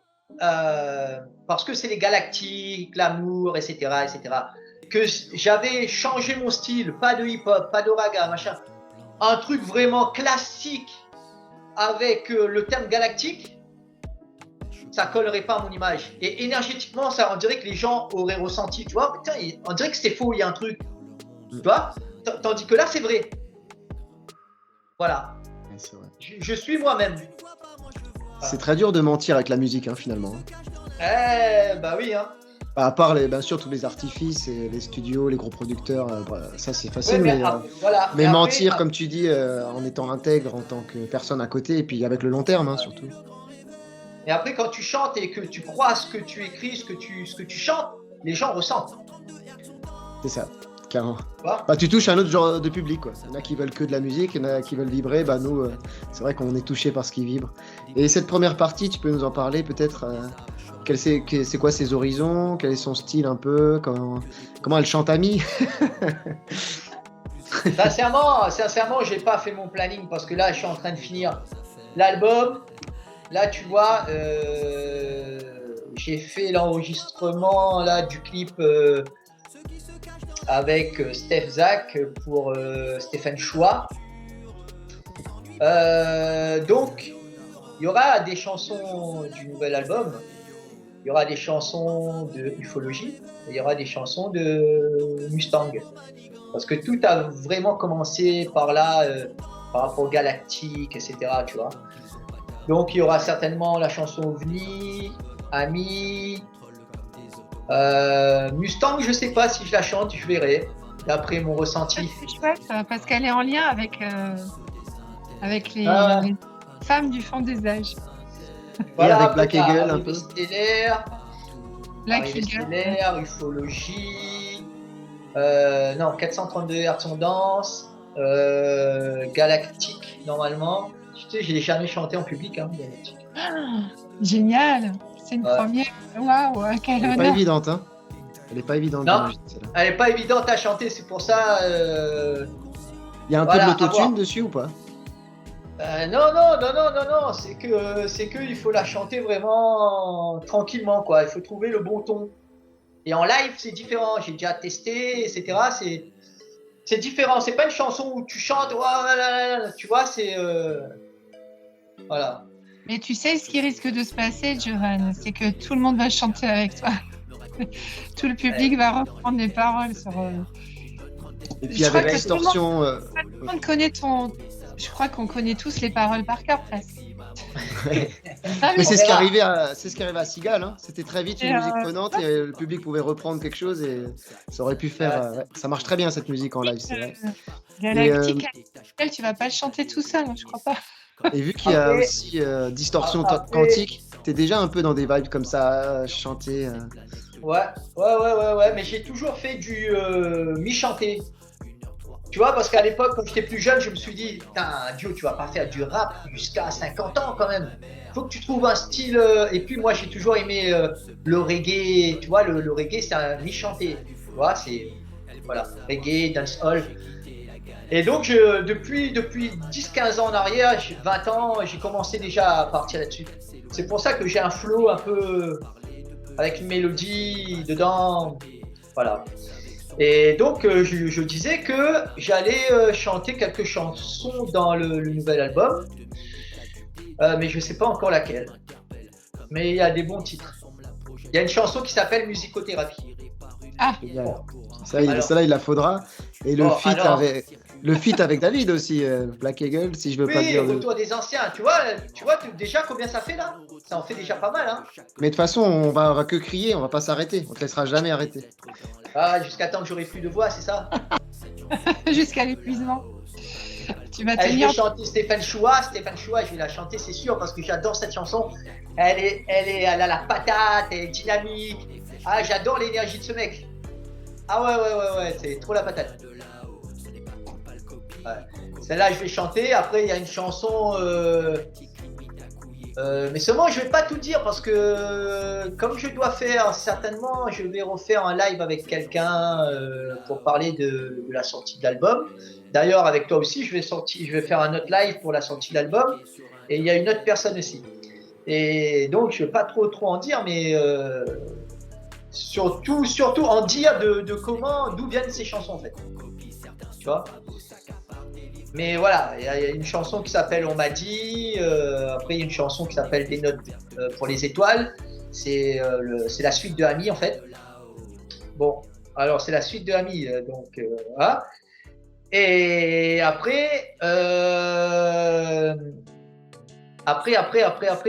parce que c'est les galactiques, l'amour, etc., que j'avais changé mon style, pas de hip-hop, pas de raga, machin, un truc vraiment classique avec le terme galactique, ça collerait pas à mon image. Et énergétiquement, on dirait que les gens auraient ressenti, tu vois, putain, on dirait que c'est faux, il y a un truc, tu vois, tandis que là, c'est vrai. Voilà. c'est vrai. Je suis moi-même. C'est très dur de mentir avec la musique, hein, finalement. Bah oui, hein. À part, bien sûr, tous les artifices et les studios, les gros producteurs, ça c'est Ouais, facile, mais, mais, voilà. mais Mais après, mentir, comme tu dis, en étant intègre en tant que personne à côté, et puis avec le long terme, hein, surtout. et après, quand tu chantes et que tu crois ce que tu écris, ce que tu chantes, les gens ressentent. C'est ça, carrément. Tu vois. Bah, tu touches un autre genre de public, quoi. Il y en a qui veulent que de la musique, il y en a qui veulent vibrer. Bah, nous, c'est vrai qu'on est touché par ce qui vibre. Et cette première partie, tu peux nous en parler peut-être c'est quoi ses horizons? Quel est son style un peu? Comment elle chante Ami? Sincèrement, j'ai pas fait mon planning parce que là, je suis en train de finir l'album. Là, tu vois, j'ai fait l'enregistrement là du clip avec Steph Zach pour Stéphane Choua. Donc, il y aura des chansons du nouvel album. Il y aura des chansons de Ufologie et il y aura des chansons de Mustang. Parce que tout a vraiment commencé par là, par rapport au Galactique, etc. Tu vois. Donc il y aura certainement la chanson OVNI, Ami, Mustang, je sais pas si je la chante, je verrai, d'après mon ressenti. C'est chouette parce qu'elle est en lien avec les femmes du fond des âges. Voilà, et avec Black Eagle un peu. Stellaire, Black Eagle. Stellaire, Ufologie, non, 432 Hertz on danse, Galactique normalement. Tu sais, je l'ai jamais chanté en public, hein, Galactique. Génial, c'est une première. Waouh, quel honneur. Elle est pas évidente, hein. Elle est pas évidente. Non, elle est pas évidente à chanter, c'est pour ça. Il y a un peu de l'autotune dessus ou pas? Non, c'est que il faut la chanter vraiment tranquillement, quoi. Il faut trouver le bon ton. Et en live, c'est différent. J'ai déjà testé, etc. C'est différent. C'est pas une chanson où tu chantes, tu vois, c'est voilà. Mais tu sais ce qui risque de se passer, Johan, c'est que tout le monde va chanter avec toi. Tout le public va reprendre les paroles sur. Et puis avec distorsion. Tout le monde connaît ton. Je crois qu'on connaît tous les paroles par cœur presque. Mais c'est ce qui arrivait à Sigal, hein. C'était très vite une musique prenante et le public pouvait reprendre quelque chose et ça aurait pu faire. Ça marche très bien cette musique en live, c'est vrai. Galactique, tu vas pas le chanter tout seul, je crois pas. Et vu qu'il y a aussi distorsion quantique, t'es déjà un peu dans des vibes comme ça, chanter. Ouais, mais j'ai toujours fait du mi-chanté. Tu vois, parce qu'à l'époque, quand j'étais plus jeune, je me suis dit, putain, Dio, tu vas pas faire du rap jusqu'à 50 ans quand même. Faut que tu trouves un style. Et puis moi, j'ai toujours aimé le reggae. Tu vois, le reggae, c'est un mi-chanté. Tu vois, c'est voilà, reggae, dancehall. Et donc, depuis 10-15 ans en arrière, 20 ans, j'ai commencé déjà à partir là-dessus. C'est pour ça que j'ai un flow un peu avec une mélodie dedans. Voilà. Et donc, je disais que j'allais chanter quelques chansons dans le nouvel album, mais je ne sais pas encore laquelle. Mais il y a des bons titres. Il y a une chanson qui s'appelle Musicothérapie. Ah, celle-là, il la faudra. Et le feat avec David aussi, Black Eagle, si je veux pas dire. Oui, retour des anciens. Tu vois déjà combien ça fait là? Ça en fait déjà pas mal, hein. Mais de toute façon, on va que crier, on va pas s'arrêter. On te laissera jamais arrêter. Ah, jusqu'à temps que j'aurai plus de voix, c'est ça? Jusqu'à l'épuisement. Tu vas Je tenir. vais chanter Stéphane Choua, je vais la chanter, c'est sûr, parce que j'adore cette chanson. Elle a la patate, elle est dynamique. Ah, j'adore l'énergie de ce mec. Ah ouais, c'est trop la patate. Ouais. Celle-là, je vais chanter. Après, il y a une chanson. Mais seulement, je vais pas tout dire parce que, comme je dois faire, certainement, je vais refaire un live avec quelqu'un pour parler de la sortie de l'album. D'ailleurs, avec toi aussi, je vais faire un autre live pour la sortie de l'album. Et il y a une autre personne aussi. Et donc, je vais pas trop en dire, mais surtout en dire de comment, d'où viennent ces chansons en fait. Tu vois? Mais voilà, il y a une chanson qui s'appelle On m'a dit, après il y a une chanson qui s'appelle Des notes pour les étoiles, c'est la suite de Ami en fait. Bon, alors c'est la suite de Ami, donc voilà. Et après,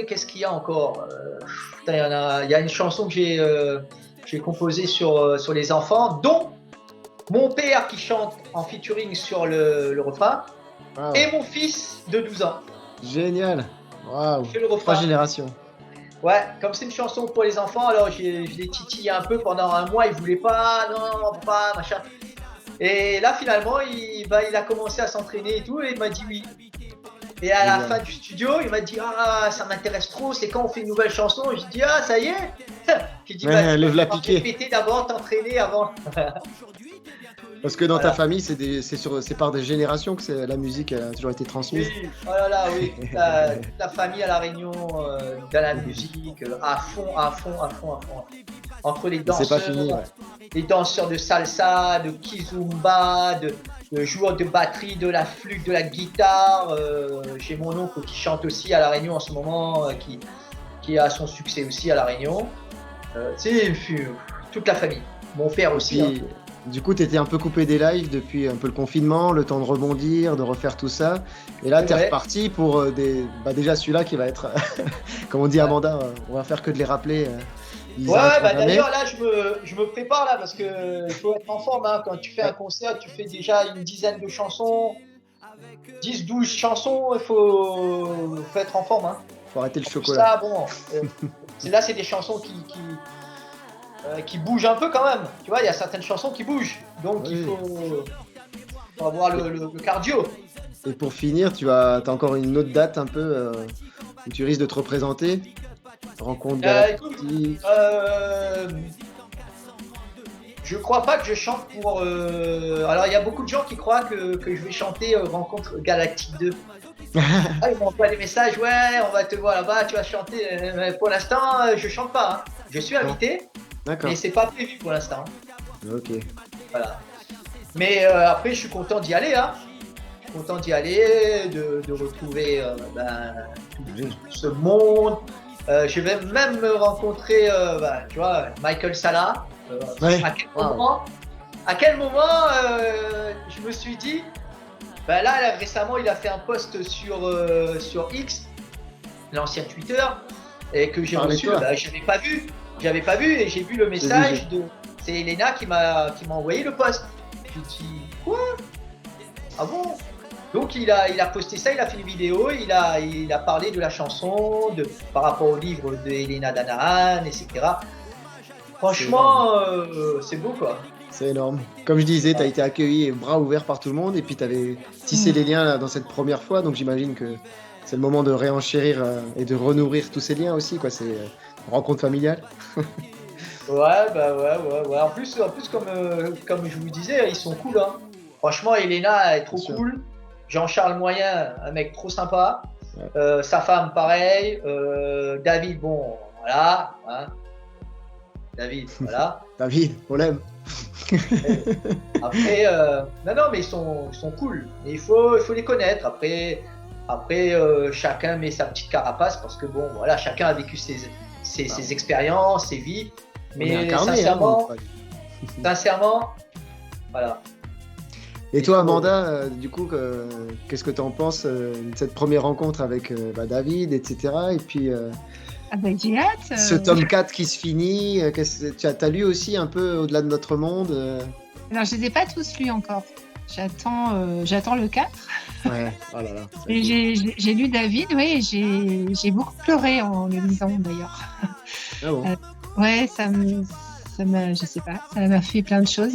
qu'est-ce qu'il y a encore? Putain, il y a une chanson que j'ai composée sur les enfants, dont mon père qui chante en featuring sur le refrain, Wow. et mon fils de 12 ans. Génial. Waouh. Fait le 3 refrain. générations. Ouais, comme c'est une chanson pour les enfants, alors je l'ai titillé un peu pendant un mois, il voulait pas, non, on peut pas, machin. Et là, finalement, il a commencé à s'entraîner et tout, et il m'a dit oui. Et à la Génial. fin du studio, il m'a dit ah, ça m'intéresse trop, c'est quand on fait une nouvelle chanson? J'ai dit ah, ça y est. J'ai dit Ouais, tu lève la vas piquée. répéter d'abord, t'entraîner avant. Parce que dans Voilà. ta famille, c'est par des générations que la musique a toujours été transmise. Oui, oh là là, oui, toute la famille à La Réunion, dans la musique, à fond. Entre les Et c'est pas danseurs, fini. Ouais. les danseurs de salsa, de kizomba, de joueurs de batterie, de la flûte, de la guitare. J'ai mon oncle qui chante aussi à La Réunion en ce moment, qui a son succès aussi à La Réunion. C'est toute la famille. Mon père aussi. Puis, du coup, tu étais un peu coupé des lives depuis un peu le confinement, le temps de rebondir, de refaire tout ça. Et là, tu es Ouais. reparti pour déjà celui-là qui va être, comme on dit Amanda, on va faire que de les rappeler. Ils Ouais, arrêteront bah jamais. d'ailleurs là je me prépare là parce que il faut être en forme hein. Quand tu fais un concert, tu fais déjà une dizaine de chansons, 10-12 chansons, il faut être en forme hein. Faut arrêter le Tout chocolat. ça, bon, là c'est des chansons qui bougent un peu quand même. Tu vois, il y a certaines chansons qui bougent, donc Oui. il faut avoir le cardio. Et pour finir, t'as encore une autre date un peu où tu risques de te représenter. Rencontre Écoute, galactique. je crois pas que je chante pour. Alors, il y a beaucoup de gens qui croient que je vais chanter Rencontre Galactique 2. Ah, ils m'envoient des messages, ouais, on va te voir là-bas, tu vas chanter. Mais pour l'instant, je chante pas. Hein. Je suis invité, D'accord. mais c'est pas prévu pour l'instant. Ok. Voilà. Mais après, je suis content d'y aller. Hein. Je suis content d'y aller, de retrouver tout ce monde. Je vais même me rencontrer, tu vois, Michael Salah. Ouais. À quel moment je me suis dit, là récemment il a fait un post sur X, l'ancien Twitter, et que j'ai Parle de reçu, toi. j'avais pas vu et j'ai vu le message c'est Elena qui m'a envoyé le post. J'ai dit quoi? Ah bon? Donc il a posté ça, il a fait une vidéo, il a parlé de la chanson, par rapport au livre de Elena Danahan, etc. Franchement, c'est beau quoi. C'est énorme. Comme je disais, tu as été accueilli bras ouverts par tout le monde et puis tu avais tissé les liens là, dans cette première fois. Donc j'imagine que c'est le moment de réenchérir et de renourrir tous ces liens aussi. Quoi. C'est une rencontre familiale. Ouais. En plus comme je vous disais, ils sont cool. Hein. Franchement, Elena est trop Bien sûr. cool. Jean-Charles Moyen, un mec trop sympa. Ouais. Sa femme, pareil. David, bon, voilà. Hein. David, voilà. David, on l'aime. Après, non, mais ils sont cool. Et il faut les connaître. Après, chacun met sa petite carapace parce que bon, voilà, chacun a vécu ses expériences, ses vies. On est Mais incarné, sincèrement, voilà. Et toi, Amanda, du coup, qu'est-ce que tu en penses de cette première rencontre avec David, etc. Et puis J'ai hâte. ce tome 4 qui se finit, tu as lu aussi un peu au-delà de notre monde Alors, je ne les ai pas tous lus encore. J'attends le 4. Ouais, oh là là. Et j'ai lu David, oui, et j'ai beaucoup pleuré en le lisant d'ailleurs. Ah bon. Ouais, je sais pas, ça m'a fait plein de choses.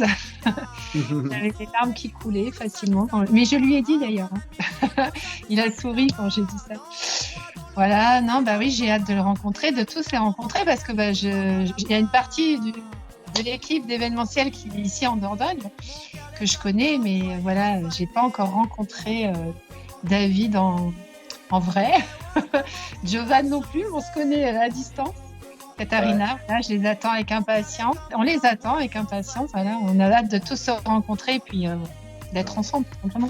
J'avais des larmes qui coulaient facilement. Mais je lui ai dit d'ailleurs. Hein. Il a souri quand j'ai dit ça. Voilà, non, oui, j'ai hâte de le rencontrer, de tous les rencontrer, parce que il y a une partie de l'équipe d'événementiel qui est ici en Dordogne, que je connais, mais voilà, j'ai pas encore rencontré David en vrai. Giovanni non plus, on se connaît à distance. Katharina, là, je les attends avec impatience. On les attend avec impatience, voilà. On a hâte de tous se rencontrer et puis d'être ensemble, tout simplement.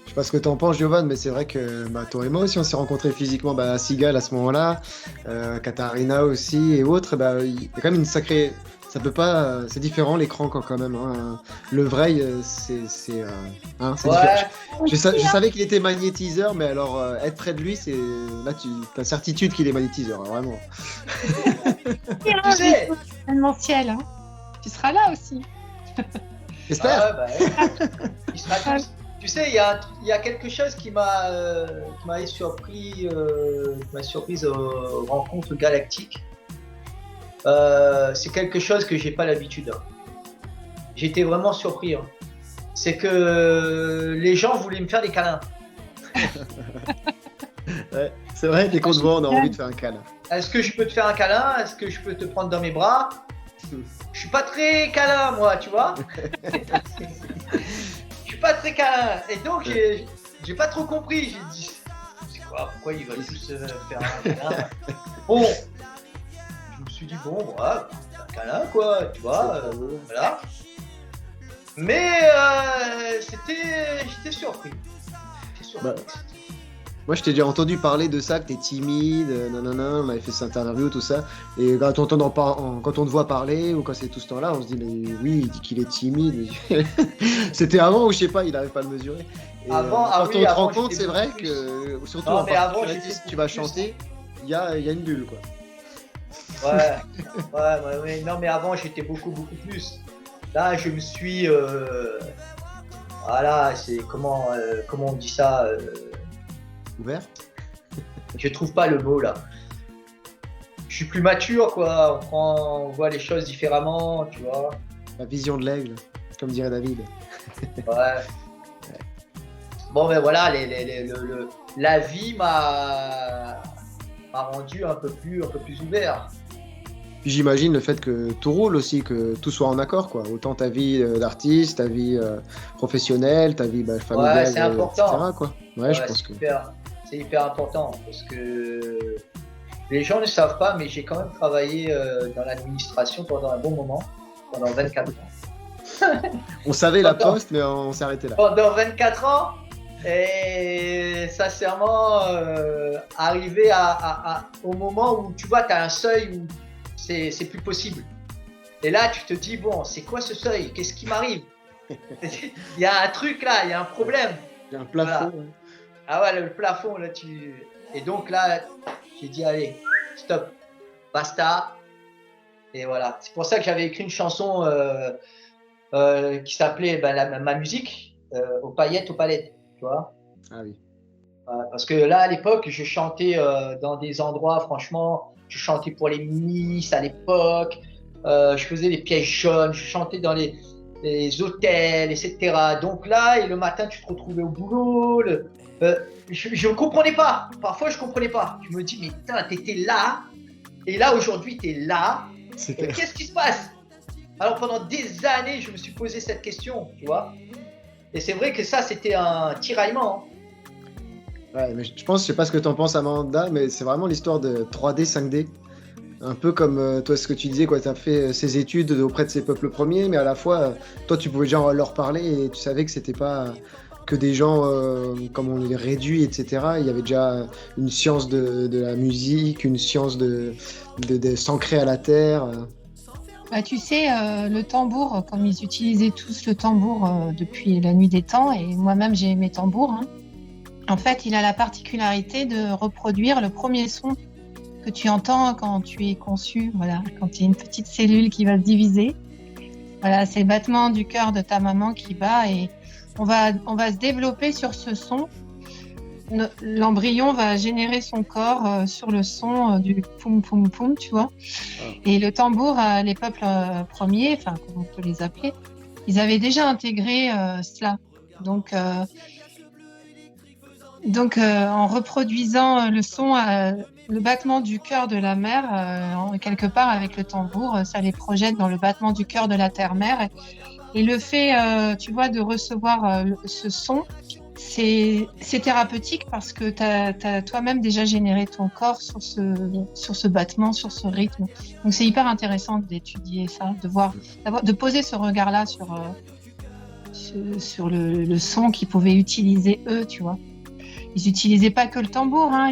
Je sais pas ce que t'en penses, Giovanni, mais c'est vrai que toi et moi aussi, on s'est rencontrés physiquement à Sigal à ce moment-là, Katharina aussi et autres. Il y a quand même une sacrée Ça peut pas. C'est différent l'écran quand même. Hein. Le vrai, c'est différent. Ouais, Je savais qu'il était magnétiseur, mais alors être près de lui, c'est là tu as certitude qu'il est magnétiseur, hein, vraiment. tu sais. Événementiel, hein. Tu seras là aussi. J'espère. Ouais. Il sera tu sais, il y a quelque chose qui m'avait surpris, qui m'a surprise aux rencontres galactiques. C'est quelque chose que j'ai pas l'habitude. Hein. J'étais vraiment surpris. Hein. C'est que les gens voulaient me faire des câlins. Ouais, c'est vrai, dès qu'on te voit, on a envie de faire un câlin. Est-ce que je peux te faire un câlin? Est-ce que je peux te prendre dans mes bras? Je suis pas très câlin, moi, tu vois. Je suis pas très câlin. Et donc, j'ai pas trop compris. J'ai dit, c'est quoi? Pourquoi ils veulent tous faire un câlin? Bon, je me suis dit, bon, voilà, c'est un câlin, quoi, tu vois. Voilà. Mais j'étais surpris. Bah, moi, je t'ai déjà entendu parler de ça, que t'es timide, nanana, on avait fait cette interview, tout ça. Et quand on te voit parler, ou quand c'est tout ce temps-là, on se dit, mais oui, il dit qu'il est timide. C'était avant ou je sais pas, il n'arrive pas à le mesurer. Et, Avant, quand oui, on te avant, rend compte, j'étais c'est vrai beaucoup que, surtout Non, en mais avant, particularité, j'étais si tu vas beaucoup plus. chanter, il y a une bulle, quoi. Ouais. Non, mais avant, j'étais beaucoup plus. Là, je me suis. Voilà, c'est comment on dit ça Ouvert. Je trouve pas le mot là. Je suis plus mature, quoi. On voit les choses différemment, tu vois. La vision de l'aigle, comme dirait David. Ouais. Bon, ben voilà, la vie m'a rendu un peu plus ouvert. Puis j'imagine le fait que tout roule aussi, que tout soit en accord, quoi. Autant ta vie d'artiste, ta vie professionnelle, ta vie familiale, c'est important. etc., quoi. Ouais, je pense C'est hyper important parce que les gens ne savent pas, mais j'ai quand même travaillé dans l'administration pendant un bon moment, pendant 24 ans. On savait la poste, mais on s'est arrêté là. Pendant 24 ans, et sincèrement, arrivé au moment où tu vois, tu as un seuil où c'est plus possible. Et là, tu te dis, bon, c'est quoi ce seuil? Qu'est-ce qui m'arrive? Il y a un truc là, il y a un problème. Il y a un plafond. Voilà. Ah ouais, le plafond, là, Et donc là, j'ai dit, allez, stop, basta. Et voilà. C'est pour ça que j'avais écrit une chanson qui s'appelait ma musique, aux paillettes, aux palettes. Tu vois? Ah oui. Parce que là, à l'époque, je chantais dans des endroits, franchement, je chantais pour les Miss à l'époque, je faisais les pièges jaunes, je chantais dans les hôtels, etc. Donc là, et le matin, tu te retrouvais au boulot. Je ne comprenais pas. Parfois, je ne comprenais pas. Je me dis, mais putain, t'étais là, et là, aujourd'hui, t'es là. Qu'est-ce qui se passe? Alors, pendant des années, je me suis posé cette question, tu vois. Et c'est vrai que ça, c'était un tiraillement. Ouais, mais je sais pas ce que tu en penses, Amanda, mais c'est vraiment l'histoire de 3D, 5D. Un peu comme toi, ce que tu disais, quoi, tu as fait ces études auprès de ces peuples premiers, mais à la fois, toi, tu pouvais déjà leur parler et tu savais que c'était pas que des gens comme on les réduit, etc. Il y avait déjà une science de la musique, une science de s'ancrer à la terre. Bah, tu sais, le tambour, comme ils utilisaient tous le tambour depuis la nuit des temps, et moi-même j'ai mes tambours, hein. En fait, il a la particularité de reproduire le premier son que tu entends quand tu es conçu, voilà, quand il y a une petite cellule qui va se diviser. Voilà, c'est le battement du cœur de ta maman qui bat et on va se développer sur ce son. L'embryon va générer son corps sur le son du poum poum poum, tu vois. Et le tambour, les peuples premiers, enfin, comme on peut les appeler, ils avaient déjà intégré cela. Donc, en reproduisant le son, le battement du cœur de la mère, quelque part avec le tambour, ça les projette dans le battement du cœur de la terre-mère. Et le fait, tu vois, de recevoir ce son, c'est thérapeutique parce que tu as toi-même déjà généré ton corps sur ce battement, sur ce rythme. Donc, c'est hyper intéressant d'étudier ça, de poser ce regard-là sur le son qu'ils pouvaient utiliser eux, tu vois. Ils n'utilisaient pas que le tambour, hein,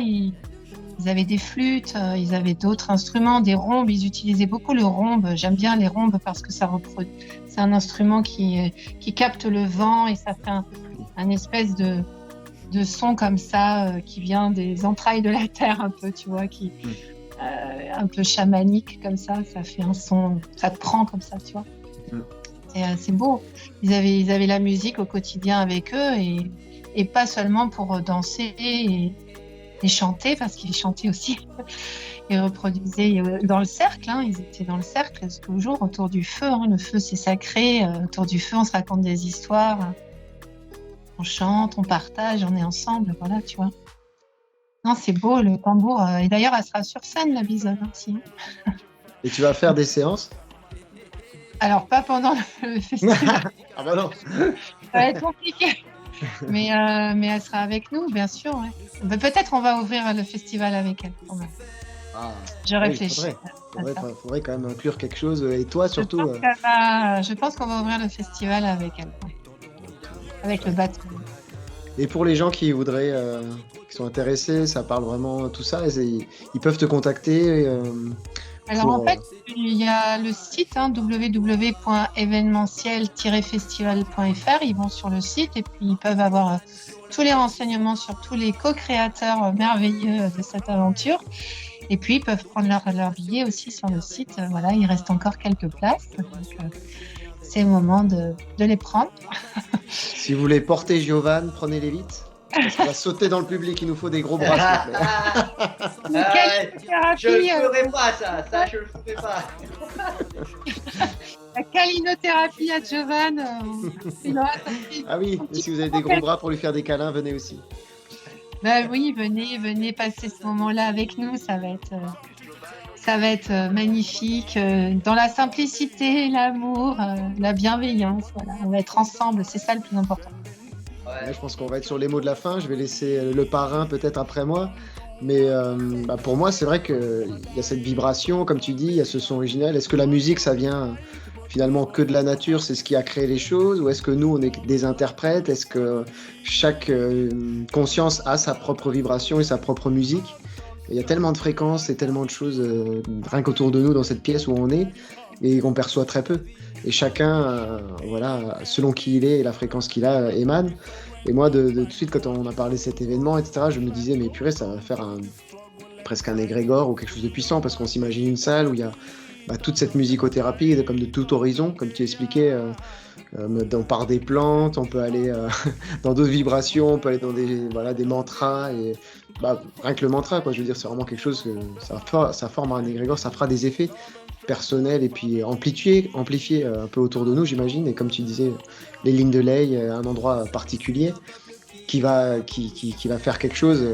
Ils avaient des flûtes, ils avaient d'autres instruments, des rhombes. Ils utilisaient beaucoup le rhombe. J'aime bien les rhombes parce que c'est un instrument qui capte le vent et ça fait un espèce de son comme ça qui vient des entrailles de la terre un peu, tu vois, un peu chamanique comme ça. Ça fait un son, ça te prend comme ça, tu vois. C'est beau. Ils avaient la musique au quotidien avec eux et pas seulement pour danser et chanter, parce qu'ils chantaient aussi. Ils reproduisaient dans le cercle, ils étaient dans le cercle toujours autour du feu. Le feu, c'est sacré. Autour du feu, on se raconte des histoires. On chante, on partage, on est ensemble. Voilà, tu vois. Non, c'est beau, le tambour. Et d'ailleurs, elle sera sur scène, la Bisonne, aussi. Et tu vas faire des séances? Alors, pas pendant le festival. Ah bah non. Ça va être compliqué. Mais elle sera avec nous, bien sûr. Ouais. Peut-être on va ouvrir le festival avec elle. Je réfléchis. Faudrait quand même inclure quelque chose. Et toi, surtout. Je pense qu'on va ouvrir le festival avec elle. Avec le bateau. Et pour les gens qui voudraient, qui sont intéressés, ça parle vraiment tout ça. Ils peuvent te contacter. Alors en fait, il y a le site www.événementiel-festival.fr. Ils vont sur le site et puis ils peuvent avoir tous les renseignements sur tous les co-créateurs merveilleux de cette aventure. Et puis ils peuvent prendre leur billet aussi sur le site. Voilà, il reste encore quelques places. Donc, c'est le moment de les prendre. Si vous voulez porter Giovanne, prenez-les vite. Parce qu'on va sauter dans le public, il nous faut des gros bras. Je ne ferai pas ça je le ferai pas. La calinothérapie à Giovanne. Ah oui, et si vous avez des gros bras pour lui faire des câlins, venez aussi. Ben oui, venez passer ce moment-là avec nous, ça va être magnifique, dans la simplicité, l'amour, la bienveillance. Voilà, on va être ensemble, c'est ça le plus important. Ouais, je pense qu'on va être sur les mots de la fin. Je vais laisser le parrain peut-être après moi. Mais pour moi, c'est vrai qu'il y a cette vibration, comme tu dis, il y a ce son original. Est-ce que la musique, ça vient finalement que de la nature, c'est ce qui a créé les choses? Ou est-ce que nous, on est des interprètes? Est-ce que chaque conscience a sa propre vibration et sa propre musique? Il y a tellement de fréquences et tellement de choses rien qu'autour de nous dans cette pièce où on est et qu'on perçoit très peu. Et chacun, selon qui il est et la fréquence qu'il a, émane. Et moi, de tout de suite, quand on a parlé de cet événement, etc., je me disais, mais purée, ça va faire presque un égrégore ou quelque chose de puissant, parce qu'on s'imagine une salle où il y a toute cette musicothérapie, comme de tout horizon, comme tu expliquais, on part des plantes, on peut aller dans d'autres vibrations, on peut aller dans des mantras, et rien que le mantra, quoi, je veux dire, c'est vraiment quelque chose que ça forme un égrégore, ça fera des effets personnels et puis amplifiés un peu autour de nous, j'imagine, et comme tu disais, les lignes de ley, un endroit particulier qui va faire quelque chose.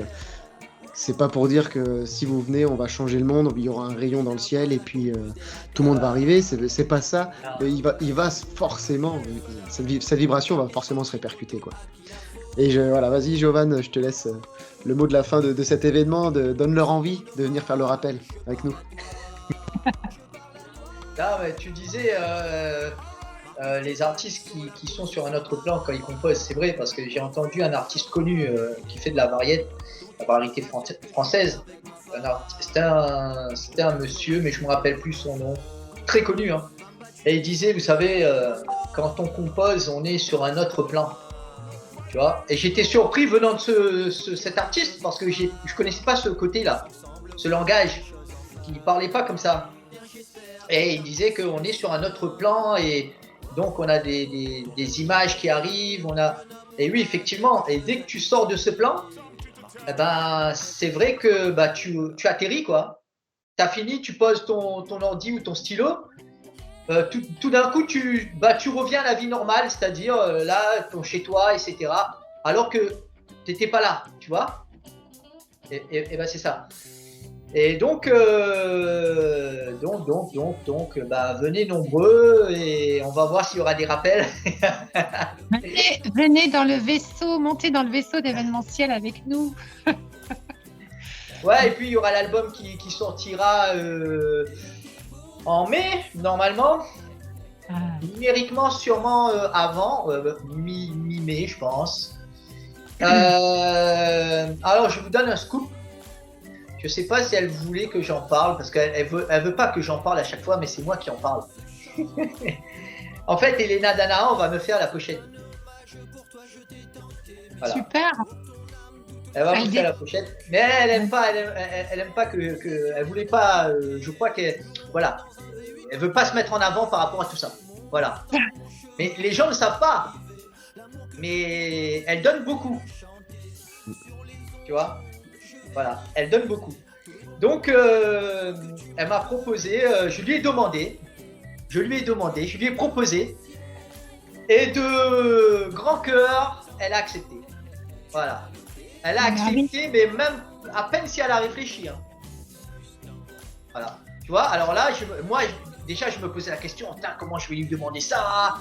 C'est pas pour dire que si vous venez, on va changer le monde, il y aura un rayon dans le ciel et puis tout le monde va arriver. C'est pas ça. Mais il va forcément, cette vibration va forcément se répercuter, quoi. Et vas-y, Giovanne, je te laisse le mot de la fin de cet événement. Donne-leur envie de venir faire le rappel avec nous. Là, tu disais les artistes qui sont sur un autre plan quand ils composent, c'est vrai, parce que j'ai entendu un artiste connu qui fait de la variété française. C'était un monsieur, mais je me rappelle plus son nom, très connu. Et il disait, vous savez, quand on compose, on est sur un autre plan. Tu vois. Et j'étais surpris venant de cet artiste, parce que je connaissais pas ce côté-là, ce langage, qui ne parlait pas comme ça. Et il disait qu'on est sur un autre plan, et donc on a des images qui arrivent, et oui, effectivement, et dès que tu sors de ce plan, c'est vrai que tu atterris, quoi. T'as fini, tu poses ton ordi ou ton stylo, tout d'un coup tu reviens à la vie normale, c'est-à-dire là, ton chez toi, etc. Alors que t'étais pas là, tu vois. Et c'est ça. Et donc, venez nombreux et on va voir s'il y aura des rappels. Venez dans le vaisseau, montez dans le vaisseau d'événementiel avec nous. Ouais, et puis il y aura l'album qui sortira en mai, normalement. Numériquement, sûrement avant, mi-mai, je pense. Alors, je vous donne un scoop. Je sais pas si elle voulait que j'en parle, parce qu'elle veut pas que j'en parle à chaque fois, mais c'est moi qui en parle. En fait, Elena Danahan va me faire la pochette. Voilà. Super. Elle va me faire la pochette, mais elle aime pas, elle aime pas elle voulait pas. Je crois qu'elle, voilà, elle veut pas se mettre en avant par rapport à tout ça. Voilà. Mais les gens ne savent pas. Mais elle donne beaucoup. Tu vois. Voilà, elle donne beaucoup. Donc, elle m'a proposé, je lui ai proposé, et de grand cœur, elle a accepté. Voilà. Elle a accepté, mais même à peine si elle a réfléchi. Hein. Voilà. Tu vois, alors là, déjà, je me posais la question, comment je vais lui demander ça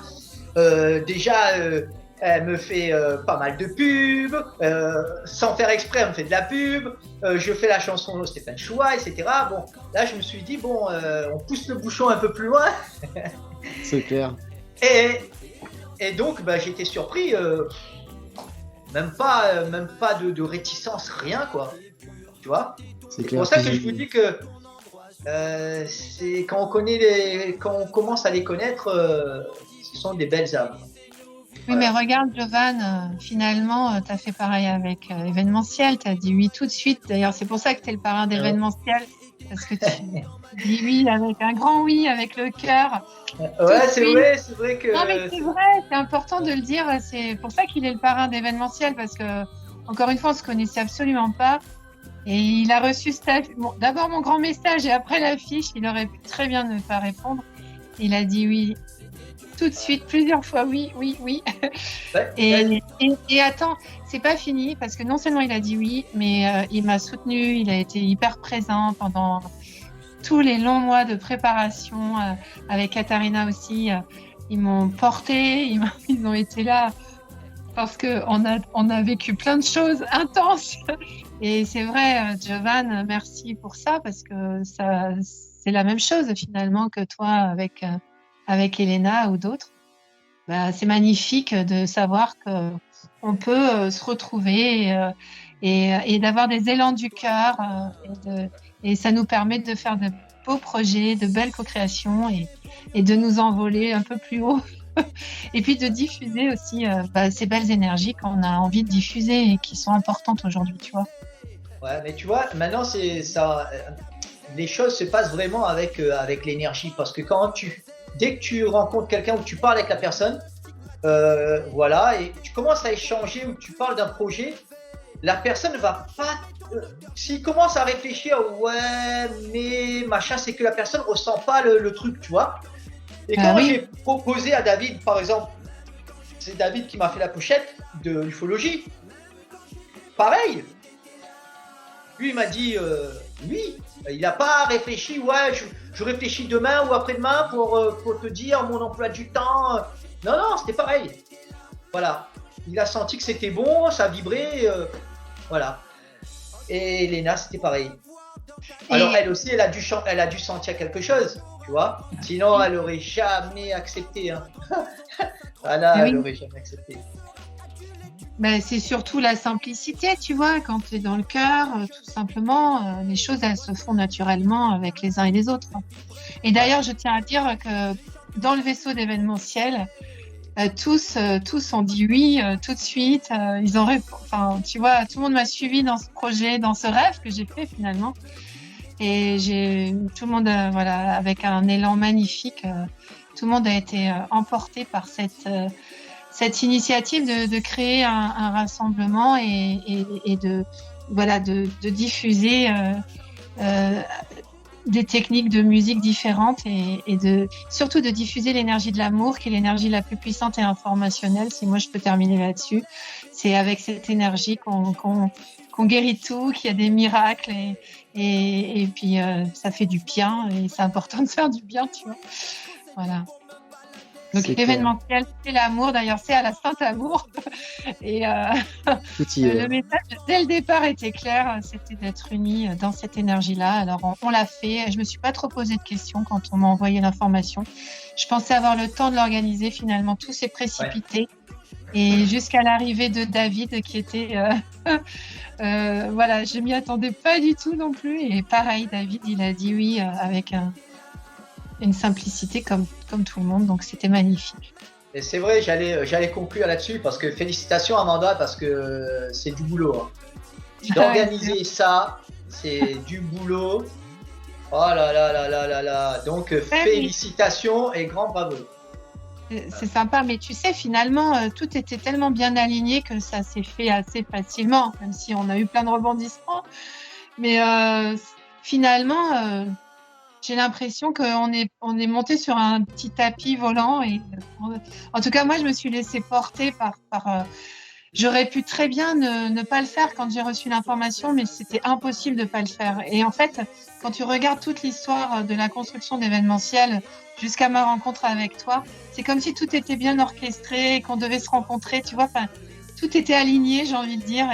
elle me fait pas mal de pubs, sans faire exprès, elle me fait de la pub, je fais la chanson de Stéphane Choua, etc. Bon, là, je me suis dit, bon, on pousse le bouchon un peu plus loin. C'est clair. Et donc, bah, j'ai été surpris, même pas de réticence, rien, quoi. Tu vois. C'est pour ça que je vous dis que c'est quand on commence à les connaître, ce sont des belles âmes. Oui, mais regarde, Jovan, finalement, tu as fait pareil avec événementiel. Tu as dit oui tout de suite. D'ailleurs, c'est pour ça que tu es le parrain d'événementiel. Parce que tu dis oui avec un grand oui, avec le cœur. Ouais, c'est vrai que. Non, mais c'est vrai, c'est important de le dire. C'est pour ça qu'il est le parrain d'événementiel. Parce que, encore une fois, on ne se connaissait absolument pas. Et il a reçu d'abord mon grand message et après l'affiche. Il aurait pu très bien ne pas répondre. Il a dit oui. Tout de suite, plusieurs fois, oui. Ouais, et attends, c'est pas fini parce que non seulement il a dit oui, mais il m'a soutenu, il a été hyper présent pendant tous les longs mois de préparation avec Katharina aussi. Ils m'ont porté, ils ont été là parce qu'on a vécu plein de choses intenses. Et c'est vrai, Jovan, merci pour ça parce que c'est la même chose finalement que toi avec Elena ou d'autres. Bah, c'est magnifique de savoir qu'on peut se retrouver et d'avoir des élans du cœur et ça nous permet de faire de beaux projets, de belles co-créations et de nous envoler un peu plus haut et puis de diffuser aussi ces belles énergies qu'on a envie de diffuser et qui sont importantes aujourd'hui, tu vois. Ouais, mais tu vois, maintenant c'est ça. Les choses se passent vraiment avec l'énergie parce que dès que tu rencontres quelqu'un ou tu parles avec la personne, voilà, et tu commences à échanger ou tu parles d'un projet, la personne ne va pas. S'il commence à réfléchir, ouais, mais machin, c'est que la personne ne ressent pas le truc, tu vois. Et quand j'ai proposé à David, par exemple, c'est David qui m'a fait la pochette de l'ufologie, pareil. Lui, il m'a dit oui. Il n'a pas réfléchi, ouais, je réfléchis demain ou après-demain pour te dire mon emploi du temps. Non, c'était pareil. Voilà. Il a senti que c'était bon, ça vibrait. Voilà. Et Elena, c'était pareil. Alors, elle aussi, elle a dû sentir quelque chose, tu vois. Sinon, elle n'aurait jamais accepté. Hein. Voilà, elle n'aurait jamais accepté. Ben, c'est surtout la simplicité, tu vois, quand tu es dans le cœur, tout simplement, les choses, elles se font naturellement avec les uns et les autres. Et d'ailleurs, je tiens à dire que dans le vaisseau d'événementiel, tous ont dit oui tout de suite. Ils ont enfin, tu vois, tout le monde m'a suivi dans ce projet, dans ce rêve que j'ai fait finalement. Et tout le monde, voilà, avec un élan magnifique, tout le monde a été emporté par cette initiative de créer un rassemblement et de diffuser des techniques de musique différentes et surtout de diffuser l'énergie de l'amour qui est l'énergie la plus puissante et informationnelle. Si moi je peux terminer là-dessus, c'est avec cette énergie qu'on guérit tout, qu'il y a des miracles et puis ça fait du bien et c'est important de faire du bien, tu vois. Voilà. Donc l'événementiel, c'est l'amour. D'ailleurs, c'est à la Saint-Amour. Et le message, dès le départ, était clair. C'était d'être unis dans cette énergie-là. Alors, on l'a fait. Je me suis pas trop posé de questions quand on m'a envoyé l'information. Je pensais avoir le temps de l'organiser. Finalement, tout s'est précipité. Et jusqu'à l'arrivée de David, qui était... voilà, je m'y attendais pas du tout non plus. Et pareil, David, il a dit oui avec une simplicité comme tout le monde. Donc, c'était magnifique. Et c'est vrai, j'allais conclure là-dessus parce que félicitations Amanda, parce que c'est du boulot. Hein. D'organiser ça, c'est du boulot. Oh là là là là là là. Donc, félicitations et grand bravo. C'est sympa, mais tu sais, finalement, tout était tellement bien aligné que ça s'est fait assez facilement, même si on a eu plein de rebondissements. Mais finalement, j'ai l'impression qu'on est monté sur un petit tapis volant. Et, en tout cas, moi, je me suis laissée porter par j'aurais pu très bien ne pas le faire quand j'ai reçu l'information, mais c'était impossible de ne pas le faire. Et en fait, quand tu regardes toute l'histoire de la construction d'événementiel jusqu'à ma rencontre avec toi, c'est comme si tout était bien orchestré, qu'on devait se rencontrer, tu vois, enfin, tout était aligné, j'ai envie de dire,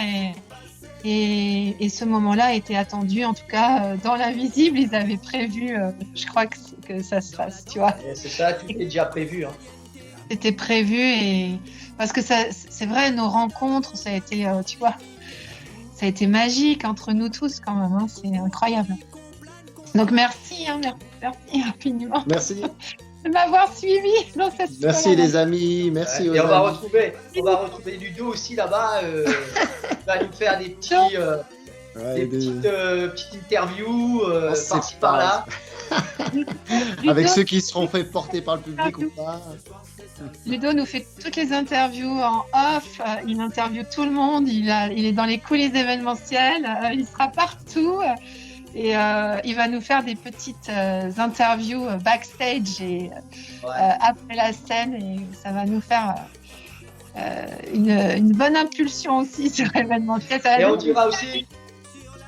et ce moment-là était attendu, en tout cas, dans l'invisible, ils avaient prévu, je crois que ça se fasse, tu vois. Et c'est ça, tout est déjà prévu. Hein. C'était prévu, et parce que c'est vrai, nos rencontres, ça a été, tu vois, ça a été magique entre nous tous quand même, hein, c'est incroyable. Donc merci infiniment. Merci. De m'avoir suivi dans cette histoire. Merci les amis, merci. Et on va retrouver Ludo aussi là-bas. Il va nous faire des petites interviews par-ci par-là. Avec ceux qui seront fait porter par le public ou pas. Ludo nous fait toutes les interviews en off, il interviewe tout le monde, il est dans les coulisses événementielles, il sera partout. Et il va nous faire des petites interviews backstage et après la scène, et ça va nous faire une bonne impulsion aussi sur l'événementiel. Et on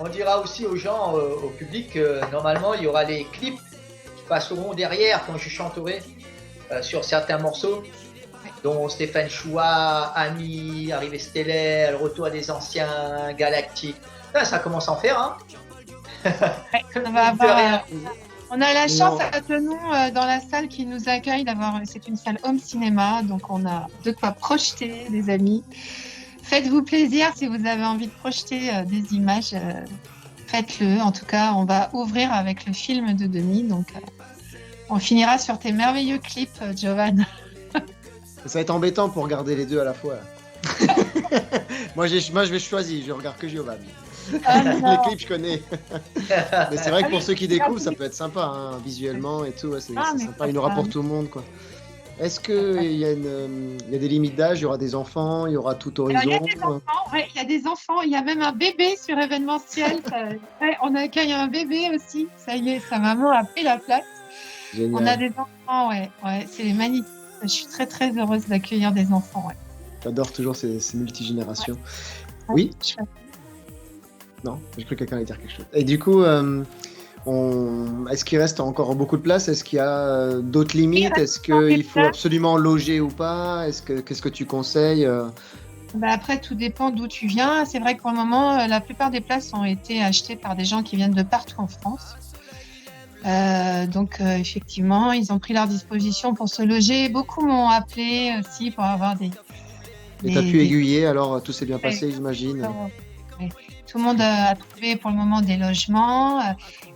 dira aussi aux gens, au public, que normalement il y aura les clips qui passeront derrière quand je chanterai sur certains morceaux, dont Stéphane Choua, Ami, Arrivée Stellaire, Le Retour des Anciens, Galactique. Ça commence à en faire, hein. On a la chance à nous dans la salle qui nous accueille c'est une salle home cinéma, donc on a de quoi projeter, les amis. Faites-vous plaisir si vous avez envie de projeter des images, faites-le. En tout cas, on va ouvrir avec le film de Demi, donc on finira sur tes merveilleux clips, Jovan. Ça va être embêtant pour regarder les deux à la fois. moi, je vais choisir, je regarde que Jovan. Les clips, je connais. Mais c'est vrai que pour ceux qui découvrent, ça peut être sympa, hein, visuellement et tout. C'est sympa, il y en aura pour tout le monde, quoi. Est-ce qu'il y a des limites d'âge? Il y aura des enfants, il y aura tout horizon? Alors, il y a des enfants, il y a même un bébé sur événementiel. On accueille un bébé aussi. Ça y est, sa maman a pris la place. Génial. On a des enfants, c'est magnifique. Je suis très très heureuse d'accueillir des enfants. J'adore toujours ces multigénérations. Oui. Non, j'ai cru que quelqu'un allait dire quelque chose. Et du coup, est-ce qu'il reste encore beaucoup de place? Est-ce qu'il y a d'autres limites? Est-ce qu'il faut absolument loger ou pas? Qu'est-ce que tu conseilles? Après, tout dépend d'où tu viens. C'est vrai que pour le moment, la plupart des places ont été achetées par des gens qui viennent de partout en France. Donc, effectivement, ils ont pris leur disposition pour se loger. Beaucoup m'ont appelé aussi pour avoir des... Et tu as pu aiguiller, alors tout s'est bien passé, j'imagine. Tout le monde a trouvé pour le moment des logements.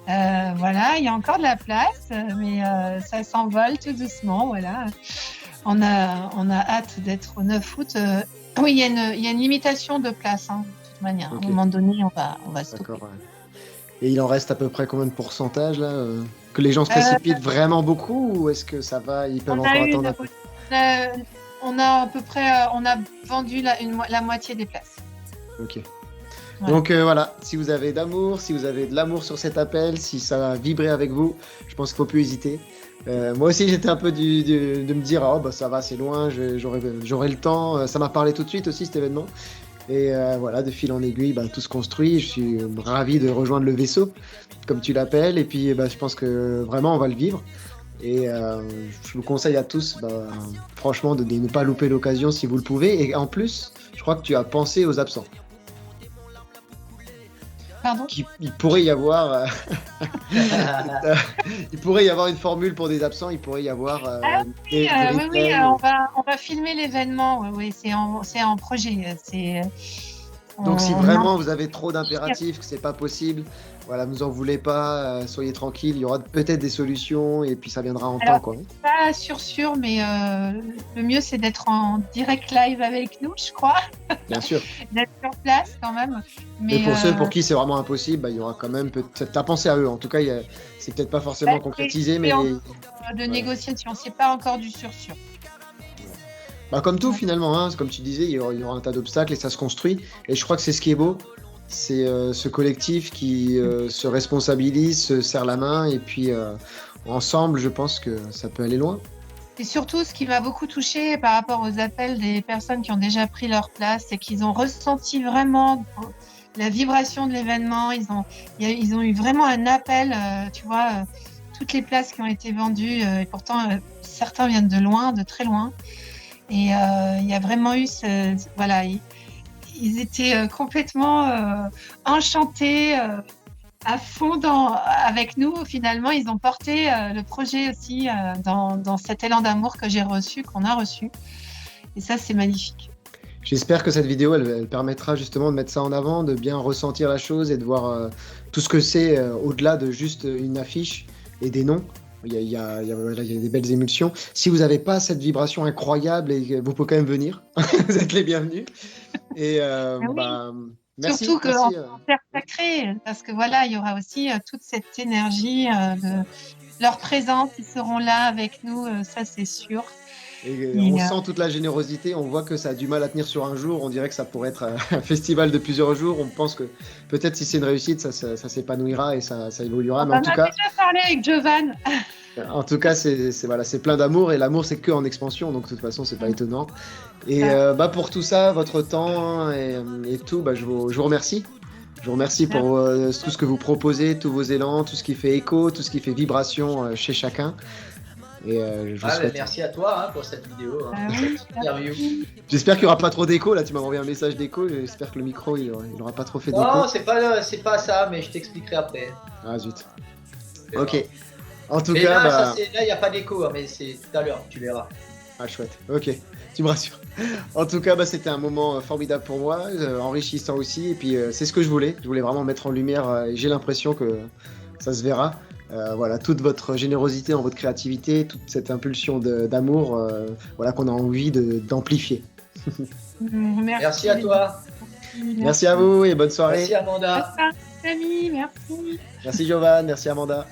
Voilà, il y a encore de la place, mais ça s'envole tout doucement. Voilà. On a hâte d'être au 9 août. Oui, il y a une limitation de place, hein, de toute manière. Okay. À un moment donné, on va stopper. D'accord, ouais. Et il en reste à peu près combien de pourcentage là que les gens se précipitent vraiment beaucoup, ou est-ce que ça va, ils peuvent encore attendre un peu? On a à peu près, on a vendu la moitié des places. Ok. Ouais. Donc voilà, si vous avez d'amour, si vous avez de l'amour sur cet appel, si ça a vibré avec vous, je pense qu'il ne faut plus hésiter. Moi aussi, j'étais un peu de me dire, oh bah ça va, c'est loin, j'aurai le temps. Ça m'a parlé tout de suite aussi, cet événement. Et voilà, de fil en aiguille, tout se construit. Je suis ravi de rejoindre le vaisseau, comme tu l'appelles. Et puis, je pense que vraiment, on va le vivre. Et je vous conseille à tous, franchement, de ne pas louper l'occasion si vous le pouvez. Et en plus, je crois que tu as pensé aux absents. Pardon? Il pourrait y avoir, il pourrait y avoir une formule pour des absents. Il pourrait y avoir des Oui, replays. on va filmer l'événement. Oui, c'est en projet. Donc si on- vraiment vous avez trop d'impératifs, que c'est pas possible, voilà, vous en voulez pas, soyez tranquille, il y aura peut-être des solutions et puis ça viendra en temps, quoi. Pas sûr, mais le mieux c'est d'être en direct live avec nous, je crois, Bien sûr. d'être sur place quand même. Mais pour ceux pour qui c'est vraiment impossible, bah, il y aura quand même peut-être. T'as pensé à eux, en tout cas, c'est peut-être pas forcément concrétisé, mais de négociation, c'est pas encore du sûr. bah, comme tout finalement, hein, comme tu disais, il y aura un tas d'obstacles et ça se construit. Et je crois que c'est ce qui est beau, c'est ce collectif qui se responsabilise, se serre la main et puis ensemble, je pense que ça peut aller loin. Et surtout, ce qui m'a beaucoup touchée par rapport aux appels des personnes qui ont déjà pris leur place, c'est qu'ils ont ressenti vraiment la vibration de l'événement. Ils ont eu vraiment un appel, tu vois, toutes les places qui ont été vendues, et pourtant certains viennent de loin, de très loin. Et il y a vraiment eu voilà, ils étaient complètement enchantés, à fond avec nous. Finalement, ils ont porté le projet aussi dans cet élan d'amour que j'ai reçu, qu'on a reçu. Et ça, c'est magnifique. J'espère que cette vidéo, elle permettra justement de mettre ça en avant, de bien ressentir la chose et de voir tout ce que c'est au-delà de juste une affiche et des noms. Il y a des belles émulsions. Si vous n'avez pas cette vibration incroyable, vous pouvez quand même venir. Vous êtes les bienvenus. Et Oui. merci. Surtout merci, qu'en terre sacrée, parce que voilà, il y aura aussi toute cette énergie de leur présence. Ils seront là avec nous, ça c'est sûr. Et on sent toute la générosité, on voit que ça a du mal à tenir sur un jour, on dirait que ça pourrait être un festival de plusieurs jours, on pense que peut-être si c'est une réussite, ça s'épanouira et ça évoluera. Mais On en a déjà parlé avec Jovan. En tout cas, c'est plein d'amour et l'amour c'est que en expansion, donc de toute façon c'est pas étonnant. Et pour tout ça, votre temps et tout, je vous remercie. Je vous remercie pour tout ce que vous proposez, tous vos élans, tout ce qui fait écho, tout ce qui fait vibration chez chacun. Et je vous souhaite... Merci à toi pour cette vidéo, cette interview. J'espère qu'il n'y aura pas trop d'écho. Là, tu m'as envoyé un message d'écho. J'espère que le micro, il aura pas trop fait d'écho. Non, c'est pas ça, mais je t'expliquerai après. Ah zut. Ok. En tout mais cas, là, il n'y a pas d'écho, mais c'est tout à l'heure, tu verras. Ah chouette. Ok. Tu me rassures. En tout cas, c'était un moment formidable pour moi, enrichissant aussi. Et puis, c'est ce que je voulais. Je voulais vraiment mettre en lumière. Et j'ai l'impression que ça se verra. Voilà, toute votre générosité dans votre créativité, toute cette impulsion d'amour, voilà, qu'on a envie d'amplifier. Merci à toi. Merci à vous et bonne soirée. Merci Amanda. Merci, merci. Merci Jovan, merci Amanda.